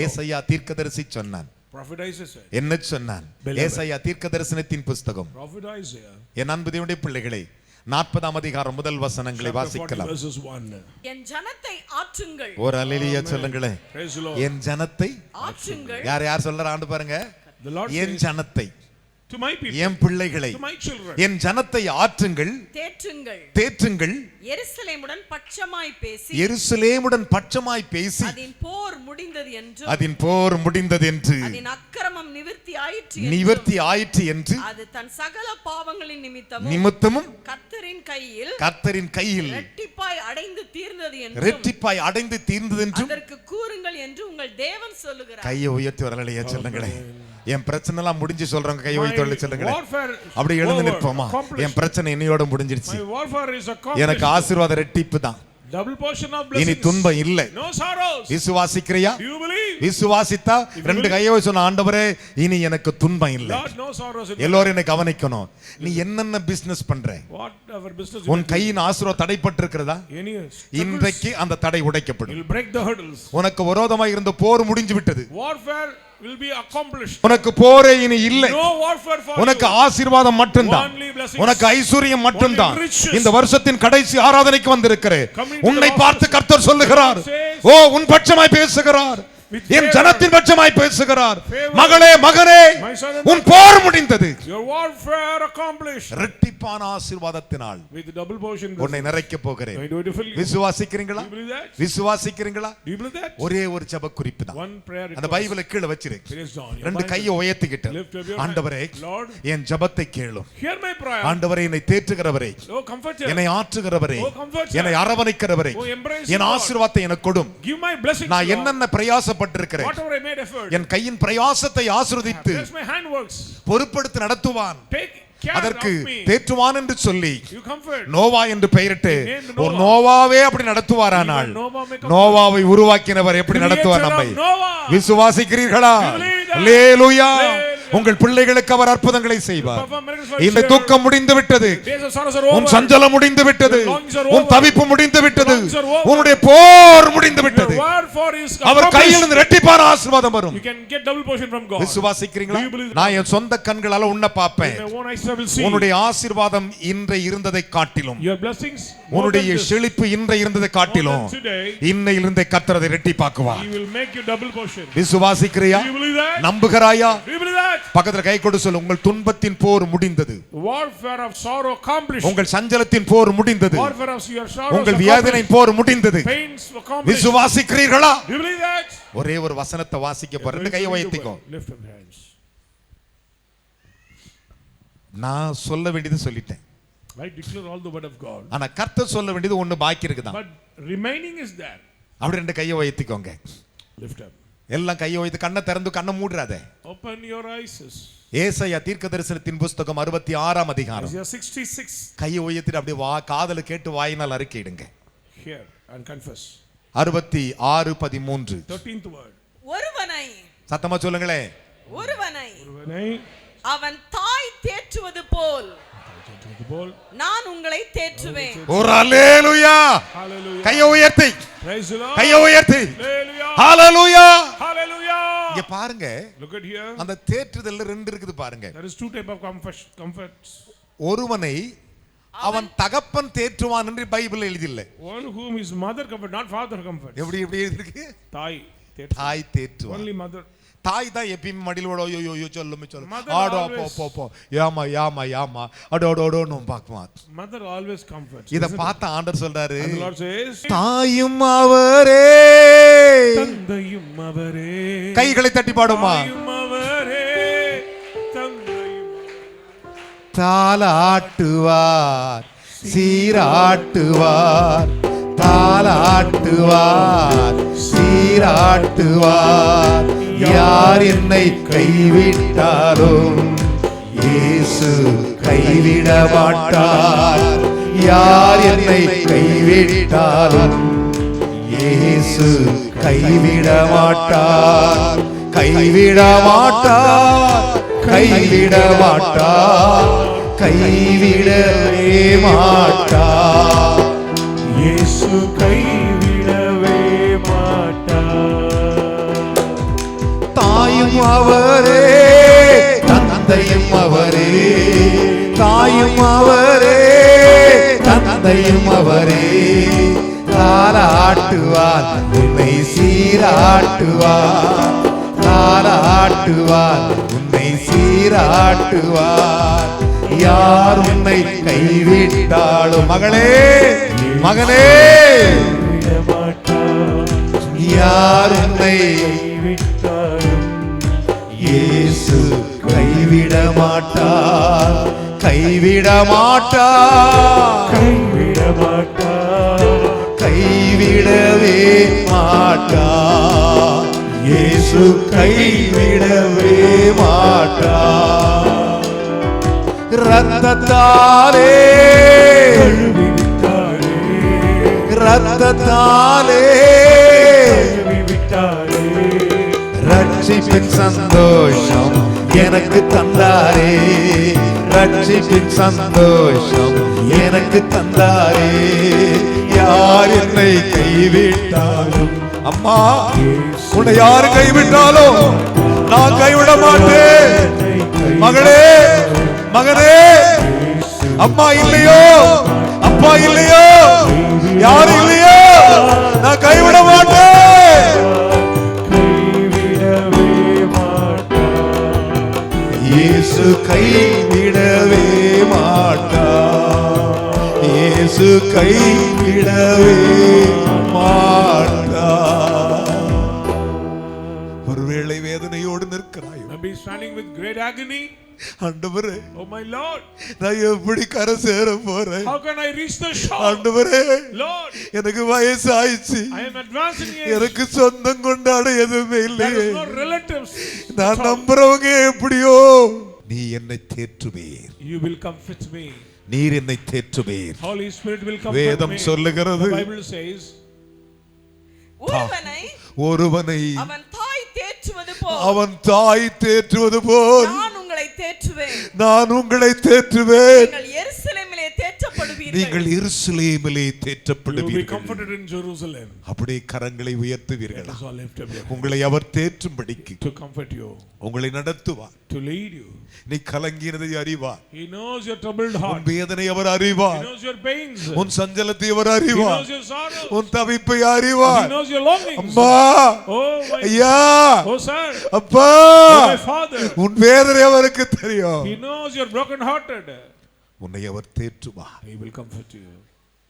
ஏசாயா தீர்க்கதரிசி சொன்னான். Prophet Isaiah. என்ன சொன்னான்? Beloved. ஏசாயா தீர்க்கதரிசனத்தின் புஸ்தகம். Prophet Isaiah. என் அன்பு தேவனுடைய பிள்ளைகளே, 40ஆம் அதிகாரம் முதல் வசனங்களை Chapter 40 வாசிக்கலாம். verses 1. என் ஜனத்தை ஆற்றுங்கள். ஒரு அல்லேலூயா சொல்லுங்களேன். Praise the Lord. என் ஜனத்தை ஆற்றுங்கள். யார் சொல்ற ஆண்டு பாருங்க, The Lord என் says, ஜனத்தை to my people, என் பிள்ளைகளை, to my children, என் ஜனத்தை ஆற்றுங்கள், தேற்றுங்கள். தேற்றுங்கள். எருசலேமுடன் பட்சமாய் பேசி, எருசலேமுடன் பட்சமாய் பேசி, அதின் போர் முடிந்தது என்று, அதின் போர் முடிந்தது என்று, அதின் அக்கிரமம் நிவர்த்தி ஆயிற்று என்று, அது தன் சகல பாவங்களின் நிமித்தமும் கர்த்தரின் கையில் இரட்டிப்பாய் அடைந்து தீர்ந்தது என்று அதற்கு கூறுங்கள் என்று உங்கள் தேவன் சொல்லுகிறார். கையை உயர்த்தி வரலையே சொல்லுங்களே. என் பிரச்சனை எல்லாம் முடிஞ்சு சொல்றவங்க கையை உயர்த்தி சொல்லுங்களே. அப்படி எழுந்து நிற்போமா? என் பிரச்சனை இன்னையோட முடிஞ்சிருச்சு. எனக்கு ஆசீர்வாத ரெட்டிப்பு தான். Double portion of இனி blessings. துன்பம் இல்லை. No sorrows. விசுவாசிக்கிறியா? Do you believe? விசுவாசித்தா ரெண்டு கையை சொன்ன ஆண்டவரே இனி எனக்கு துன்பம் இல்லை. Lord, no sorrows. எல்லாரும் என்னை கவனிக்கணும். நீ என்னென்ன பிசினஸ் பண்ற? Whatever business. உன் கையின் ஆசீர்வாதம் தடைப்பட்டு இருக்கிறதா? இன்றைக்கு அந்த தடை உடைக்கப்படும். You'll break the hurdles. உனக்கு விரோதமாக இருந்த போர் முடிஞ்சு விட்டது. Warfare will be accomplished. உனக்கு போரே இனி இல்லை. No warfare for உனக்கு ஆசீர்வாதம் மட்டும்தான். உனக்கு ஐஸ்வர்யம் மட்டும்தான். இந்த வருஷத்தின் கடைசி ஆராதனைக்கு வந்திருக்கிறேன். உன்னை பார்த்து கர்த்தர் சொல்லுகிறார், ஓ உன் பட்சமாய் பேசுகிறார், என் ஜனத்தின் பட்சமாய் பேசுகிறார். மகளே மகனே, உன் போர் முடிந்தது. Your warfare accomplished. இரட்டிப்பான ஆசீர்வாதத்தினால் with the double portion உன்னை நிறைக்க போகிறேன். விசுவாசிக்கிறீங்களா? விசுவாசிக்கிறீங்களா? ஒரே ஒரு ஜெப குறிப்பு தான். அந்த பைபிளை கீழ வச்சிரு. ரெண்டு கையை உயர்த்திக்கிட்டு, ஆண்டவரே என் ஜெபத்தை கேளும். ஆண்டவரே என்னை தேற்றுகிறவரே, என்னை ஆற்றுகிறவரே, என்னை அரவணைக்கிறவரே, என் ஆசீர்வாதத்தை எனக்கு கொடும். நான் என்னென்ன பிரயாசப்பட்டிருக்கிறேன், என் கையின் பிரயாசத்தை ஆசீர்வதித்து பொறுப்படுத்தி நடத்துவான், அதற்கு தேற்றுவான் என்று சொல்லி நோவா என்று பெயரிட்டு ஒரு நோவாவே அப்படி நடத்துவாரானால் நோவாவை உருவாக்கினவர் எப்படி நடத்துவார் நம்மை? விசுவாசிக்கிறீர்களா? அல்லேலூயா. உங்கள் பிள்ளைகளுக்கு அவர் அற்புதங்களை செய்வார். இந்த துக்கம் முடிந்து விட்டது, உன் சஞ்சலம் முடிந்து விட்டது, உன் தவிப்பு முடிந்து விட்டது, உன்னுடைய போர் முடிந்து விட்டது. அவர் கையில் இருந்து இரட்டிப்பான ஆசீர்வாதம் வரும். விசுவாசிக்கிறீங்களா? நான் என் சொந்த கண்களால உன்னை பார்ப்பேன். உன்னுடைய ஆசீர்வாதம் இன்றை இருந்ததை காட்டிலும், உன்னுடைய செழிப்பு இன்றை இருந்ததை காட்டிலும் இன்னையிலிருந்தே கர்த்தர் அதை இரட்டிப்பாக்குவார். விசுவாசிக்கிறியா? நம்புகிறாயா? பக்கத்துல கை கொடு சொல்லு, உங்கள் துன்பத்தின் போர் முடிந்தது. உங்கள் சஞ்சலத்தின் போர் முடிந்தது. உங்கள் வியாதியின் போர் முடிந்தது. விசுவாசிக்கிறீர்களா? ஒரே ஒரு வசனத்தை வாசிக்க போற. ரெண்டு கையை உயர்த்திக்கோ. நான் சொல்ல வேண்டியது சொல்லிட்டேன். I declare all the word of God. ஆனா கர்த்தர் சொல்ல வேண்டியது ஒன்னு பாக்கி இருக்குதான். But remaining is there. அப்படி ரெண்டு கையை உயர்த்திக்கோங்க. Lift up. எல்லாம் கையை உயர்த்தி கண்ணை திறந்து கண்ணை மூடுறாதே. Open your eyes. ஏசாயா தீர்க்கதரிசனத்தின் புத்தகம் 66 அதிகாரம். Isaiah 66. கையை உயர்த்திட்டு அப்படியே காதுல கேட்டு வாயினால் அறிக்கையிடுங்க. Hear and confess. 66:13. 13th word. ஒருவனை, சத்தமா சொல்லுங்களே. ஒருவனை ஒருவனை அவன் தாய் தேற்றுவது போல் நான் உங்களை தேற்றுவேன். ஒரு அல்லேலூயா. கையை உயர்த்தி, praise the Lord. கையை உயர்த்தி, Hallelujah. ஹalleluya. Hallelujah. இங்க பாருங்க, look at here. அந்த தேற்றுதல்ல ரெண்டு இருக்குது பாருங்க. There is two type of comforts. ஒருவனை அவன் தகப்பன் தேற்றுவான் என்று Bible எழுதில்லை. One whom his mother comfort, not father comfort. எப்படி எழுதிருக்கு? தாய் தேற்றுவான். Only mother. தாய் தான் எப்பயும் மடியிலோட யோ சொல்லுமே சொல்லு ஆடோ போ யாமா யாமா யாமா அடோடோடோன்னு பாக்குமா. Mother always comforts. இத பார்த்த ஆண்டவர் சொல்றாரு, the Lord says, தாயும் அவரே தந்தையும் அவரே. கைகளை தட்டி பாடுமா. தாயும் அவரே தந்தையும் தாலாட்டுவார் சீராட்டுவார், தாலாட்டுவார் சீராட்டுவார். யார் என்னை கைவிட்டாலும் இயேசு கைவிட மாட்டார். யார் என்னை கைவிட்டாலும் இயேசு கைவிட மாட்டார். கைவிட மாட்டார், கைவிட மாட்டார், கைவிடவே மாட்டார். இயேசு கைவிடவே மாட்டார். தாயும் அவரே தந்தையும் அவரே, தாயும் அவரே தந்தையும் அவரே. தாலாட்டுவார் உன்னை சீராட்டுவார், பாராட்டுவார், உன்னை சீராட்டுவார். யார் உன்னை கைவிட்டாலும் மகளே மகனே, யார் உன்னை இயேசு கைவிட மாட்டார், கைவிட மாட்டார், கைவிடவே மாட்டார். இயேசு கைவிடவே மாட்டார். ரத்தத்தாலே ரத்தத்தாலே ரட்சிப்பின் சந்தோஷம் எனக்கு தந்தாரே, ரட்சிப்பின் சந்தோஷம் எனக்கு தந்தாரே. யார் என்னை கைவிட்டாலும், அம்மா உன்னை யாரு கைவிட்டாலும் நான் கைவிட மாட்டேன். மகளே மகனே, அம்மா இல்லையோ அப்பா இல்லையோ யாரு இல்லையோ நான் கைவிட மாட்டேன். இயேசு கைவிடவே மாட்டார், இயேசு கைவிடவே மாட்டார். ஒருவேளை வேதனையோடு நிற்கிறாய், maybe standing with great agony. ஆண்டவரே, oh my Lord, நான் எப்படி கரை சேர போறேன்? how can I reach the shore? ஆண்டவரே, Lord, எனக்கு வயசு ஆயிடுச்சு, I am advancing age, எனக்கு சொந்தம் கொண்டாட எதுவுமே இல்லை, there is no relatives. நான் நம்புறவங்க எப்படியோ, நீ என்னை தேற்றுவீர், you will comfort me, நீர் என்னை தேற்றுவீர். Holy Spirit will comfort me. வேதம் சொல்லுகிறது, the Bible says, ஒருவனை அவன் தாய் தேற்றுவது போல், அவன் தாய் தேற்றுவது போல் நான் உங்களை தேற்றுவேன், நான் உங்களை தேற்றுவேன். நீங்கள் எருசலேமிலே தேற்றப்படுவீர்கள், நீங்கள் எருசலேமிலே you will be தேற்றப்படுவீர்கள். comforted in Jerusalem. அப்படியே கரங்களை உயர்த்துவீர்களா? Let us all lift up your hands. உங்களை அவர் தேற்றும்படிக்கு to comfort you, உங்களை நடத்துவார், to lead you. நீ கலங்கினதை அறிவார், He knows your troubled உன் heart, வேதனை அவர் He அறிவார், knows your pains, உன் சஞ்சலத்தை அவர் He அறிவார், knows your sorrows, உன் தவிப்பை He அறிவார். knows your longings. அம்மா, Oh my, ஐயா, oh sir, அப்பா, oh my father, உன் வேதனை அவருக்கு தெரியும். He knows you're broken hearted. உன்னை அவர் தேற்றுவார். He will comfort you.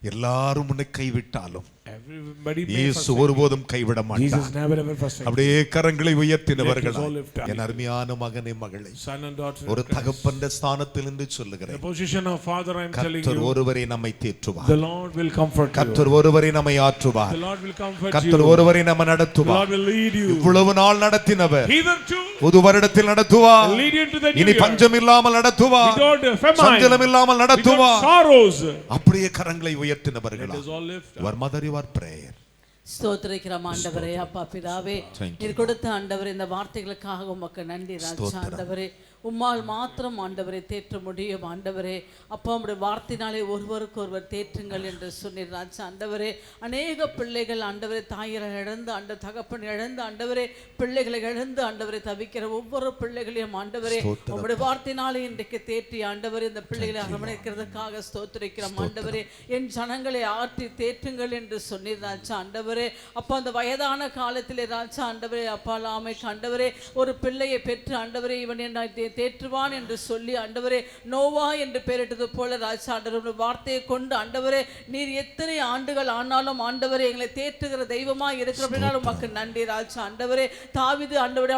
எல்லாரும் உன்னை கைவிட்டாலும் Everybody may இயேசு forsake. ஒருபோதும் கைவிட Jesus மாட்டார். never ever forsake. அப்படியே கரங்களை உயர்த்தினவர்கள், Let us all lift up. என் அருமையான மகனே மகளே, Son and daughter, ஒரு in Christ. தகப்பன்ற ஸ்தானத்தில் என்று The சொல்லுகிறேன். position of father, I am telling கர்த்தர் you, ஒருவரை நம்மை தேற்றுவார், the Lord will comfort you. கர்த்தர் ஒருவரை நம்மை ஆற்றுவார், The Lord will comfort கர்த்தர் you. ஒருவரை நம்ம The நடத்துவார். Lord will lead you. இவ்வளவு நாள் நடத்தினவர் Hitherto, புது வருடத்தில் நடத்துவார். will lead you into the new இனி year. பஞ்சம் இல்லாமல் நடத்துவார், Without famine, சஞ்சலம் இல்லாமல் without நடத்துவார். sorrows. அப்படியே கரங்களை Let உயர்த்தினவர்களா, us all lift up. your mother, your prayer. ஸ்தோத்திரிக்கிறோம் ஆண்டவரே. அப்பா பிதாவே, Thank you. நீர் கொடுத்த ஆண்டவரே இந்த வார்த்தைகளுக்காக உமக்கு நன்றி ராஜா. ஸ்தோத்திரம். ஆண்டவரே, உம்மால் மாத்திரம் ஆண்டவரை தேற்ற முடியும் ஆண்டவரே. அப்பா உம்முடைய வார்த்தையினாலே ஒருவருக்கு ஒருவர் தேற்றுங்கள் என்று சொன்னீர் ராஜா. ஆண்டவரே, அநேக பிள்ளைகள் ஆண்டவரே தாயரை இழந்து தகப்பன் இழந்து ஆண்டவரே பிள்ளைகளை இழந்து ஆண்டவரை தவிக்கிற ஒவ்வொரு பிள்ளைகளையும் ஆண்டவரே ஸ்தோத்திரம். உம்முடைய வார்த்தையினாலே இன்றைக்கு தேற்றி ஆண்டவரே இந்த பிள்ளைகளை அரவணைக்கிறதுக்காக ஸ்தோத்திரிக்கிறோம் ஆண்டவரே. என் ஜனங்களை ஆற்றி தேற்றுங்கள் என்று சொன்னீர் ராஜா. ஆண்டவரே, அப்பா அந்த வயதான காலத்திலே ராஜா ஆண்டவரே அப்பா லாமைக்கு ஆண்டவரே ஒரு பிள்ளையை பெற்று ஆண்டவரே இவன் என்ன தேற்றுவான் என்று சொல்லி ஆண்டவரே நோவா என்று பெயரிட்டது போல ராஜா ஆண்டவருடைய வார்த்தையை கொண்டு ஆண்டவரே நீர் எத்தனை ஆண்டுகள் ஆனாலும் ஆண்டவரே எங்களை தேற்றுகிற தெய்வமாய் இருக்கிறபடினால் உமக்கு நன்றி ராஜா. ஆண்டவரே, தாவீது ஆண்டவரே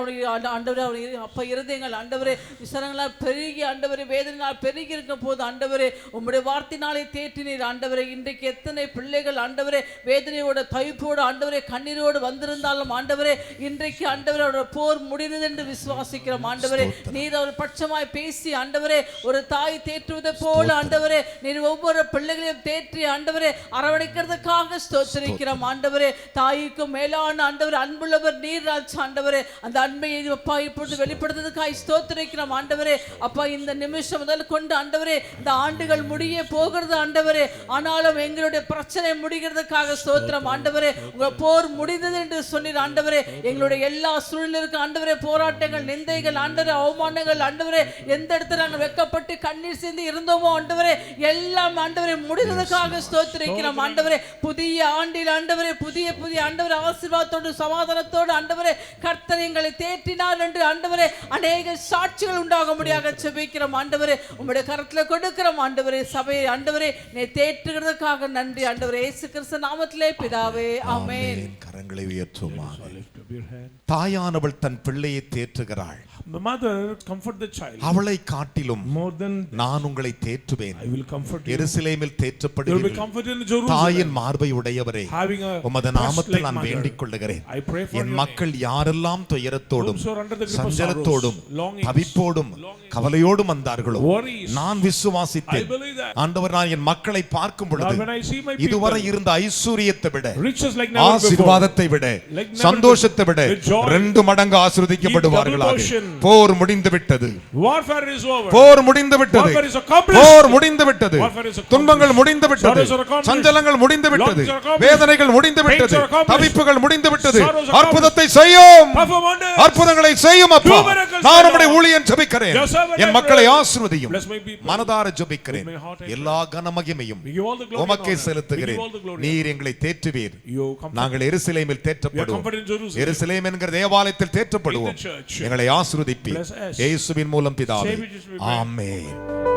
ஆண்டவரே அப்பா இருதயங்கள் ஆண்டவரே விசரங்களால் பெருகி ஆண்டவரே வேதனையால் பெருகி இருக்கும் போது ஆண்டவரே உம்முடைய வார்த்தையினாலே தேற்றினீர் ஆண்டவரே. இன்றைக்கு எத்தனை பிள்ளைகள் ஆண்டவரே வேதனையோட தவிப்போடு ஆண்டவரே கண்ணீரோடு வந்திருந்தாலும் ஆண்டவரே இன்றைக்கு ஆண்டவரே அவருடைய போர் முடிந்தது என்று விசுவாசிக்கிறோம் ஆண்டவரே. நீர் அவர் பட்சமாய் பேசி ஆண்டவரே ஒரு தாய் தேற்றுவதை போல ஆண்டவரே நீர் ஒவ்வொரு பிள்ளைகளையும் தேற்றி ஆண்டவரே அரவணைக்கிறதுக்காக ஸ்தோத்திரிக்கிறோம் ஆண்டவரே. தாய்க்கும் மேலான ஆண்டவரே அன்புள்ளவர் நீர் ராஜா ஆண்டவரே. அந்த அன்பை அப்பா இப்பொழுது வெளிப்படுத்துறதுக்காக ஸ்தோத்திரிக்கிறோம் ஆண்டவரே. அப்பா இந்த நிமிஷம் முதல் கொண்டு ஆண்டவரே இந்த ஆண்டுகள் முடிய போகிறது ஆண்டவரே, ஆனாலும் எங்களுடைய பிரச்சனை முடிகிறதுக்காக ஸ்தோத்திரம் ஆண்டவரே. உங்கள் போர் முடிந்தது என்று சொன்னீர் ஆண்டவரே. எங்களுடைய எல்லா சூழ்நிலைக்கும் ஆண்டவரே போராட்டங்கள் நிந்தைகள் ஆண்டவரே அவமானங்கள் சோர்வுகள் ஆண்டவரே எந்த இடத்துல நாங்கள் வெட்கப்பட்டு கண்ணீர் சிந்தி இருந்தோமோ ஆண்டவரே எல்லாம் ஆண்டவரே முடிந்ததுக்காக ஸ்தோத்திரிக்கிறோம் ஆண்டவரே. புதிய ஆண்டில் ஆண்டவரே புதிய புதிய ஆண்டவரே ஆசீர்வாதத்தோடு சமாதானத்தோடு ஆண்டவரே கர்த்தர் எங்களை தேற்றினார் என்று ஆண்டவரே அநேக சாட்சிகள் உண்டாக முடியாக செபிக்கிறோம் ஆண்டவரே. உம்முடைய கரத்துல கொடுக்கிறோம் ஆண்டவரே. சபையை ஆண்டவரே நீ தேற்றுகிறதுக்காக நன்றி ஆண்டவரே. இயேசு கிறிஸ்து நாமத்திலே பிதாவே ஆமென். கரங்களை உயர்த்துமா. தாயானவள் தன் பிள்ளையை தேற்றுகிறாள். The mother comfort the child. அவளை காட்டிலும் More than நான் உங்களை தேற்றுவேன். I will comfort you. எருசலேமில் You will be தேற்றப்படுவீர்கள். comforted in Jerusalem. தாயின் மார்பை உடையவரே, Having a உமது trust நாமத்தில் like நான் mother. வேண்டிக் கொள்ளுகிறேன். I pray for N your மக்கள் யாரெல்லாம் துயரத்தோடும் Those who are under the grip of சஞ்சலத்தோடும் sorrows, longings, தவிப்போடும் கவலையோடும் வந்தார்களோ worries. நான் விசுவாசித்தேன். I believe that. ஆண்டவர், நான் என் மக்களை பார்க்கும் பொழுது Lord, when I see my people, இதுவரை இருந்த ஐஸ்வரியத்தை விட riches like never before, ஆசீர்வாதத்தை விட like never சந்தோஷத்தை விட with joy, 2 மடங்கு ஆசீர்வதிக்கப்படுவார்களாக. double portion. போர் முடிந்து விட்டது. warfare is over. போர் முடிந்து விட்டது. Warfare is accomplished. போர் முடிந்து விட்டது. Warfare is accomplished. துன்பங்கள் முடிந்து விட்டது. Sorrows are accomplished. சஞ்சலங்கள் முடிந்து விட்டது. Longings are accomplished. வேதனைகள் முடிந்து விட்டது. Pains are accomplished. தவிப்புகள் முடிந்து விட்டது. Sorrows are அற்புதத்தை செய்யும். Perform wonders. அற்புதங்களை செய்யும் அப்பா. Do miracles, நான் Lord. உம்முடைய ஊழியன் ஜெபிக்கிறேன். Your servant என் I மக்களை pray. ஆசீர்வதியும். Bless my people. மனதார ஜெபிக்கிறேன். With my heart I pray. எல்லா கனமகிமையும் We give all the glory and உமக்கே honor. செலுத்துகிறேன். We give all the glory and நீர் எங்களை தேற்றுவீர். You comfort. நாங்கள் எருசலேமில் We are தேற்றப்படுவோம். comforted in Jerusalem. எருசலேம் என்கிற தேவாலயத்தில் தேற்றப்படுவோம். In the church. எங்களை ஆசீர்வதிப்பீர். Bless us. இயேசுவின் மூலம் பிதாவே Savior Jesus, we pray. Amen.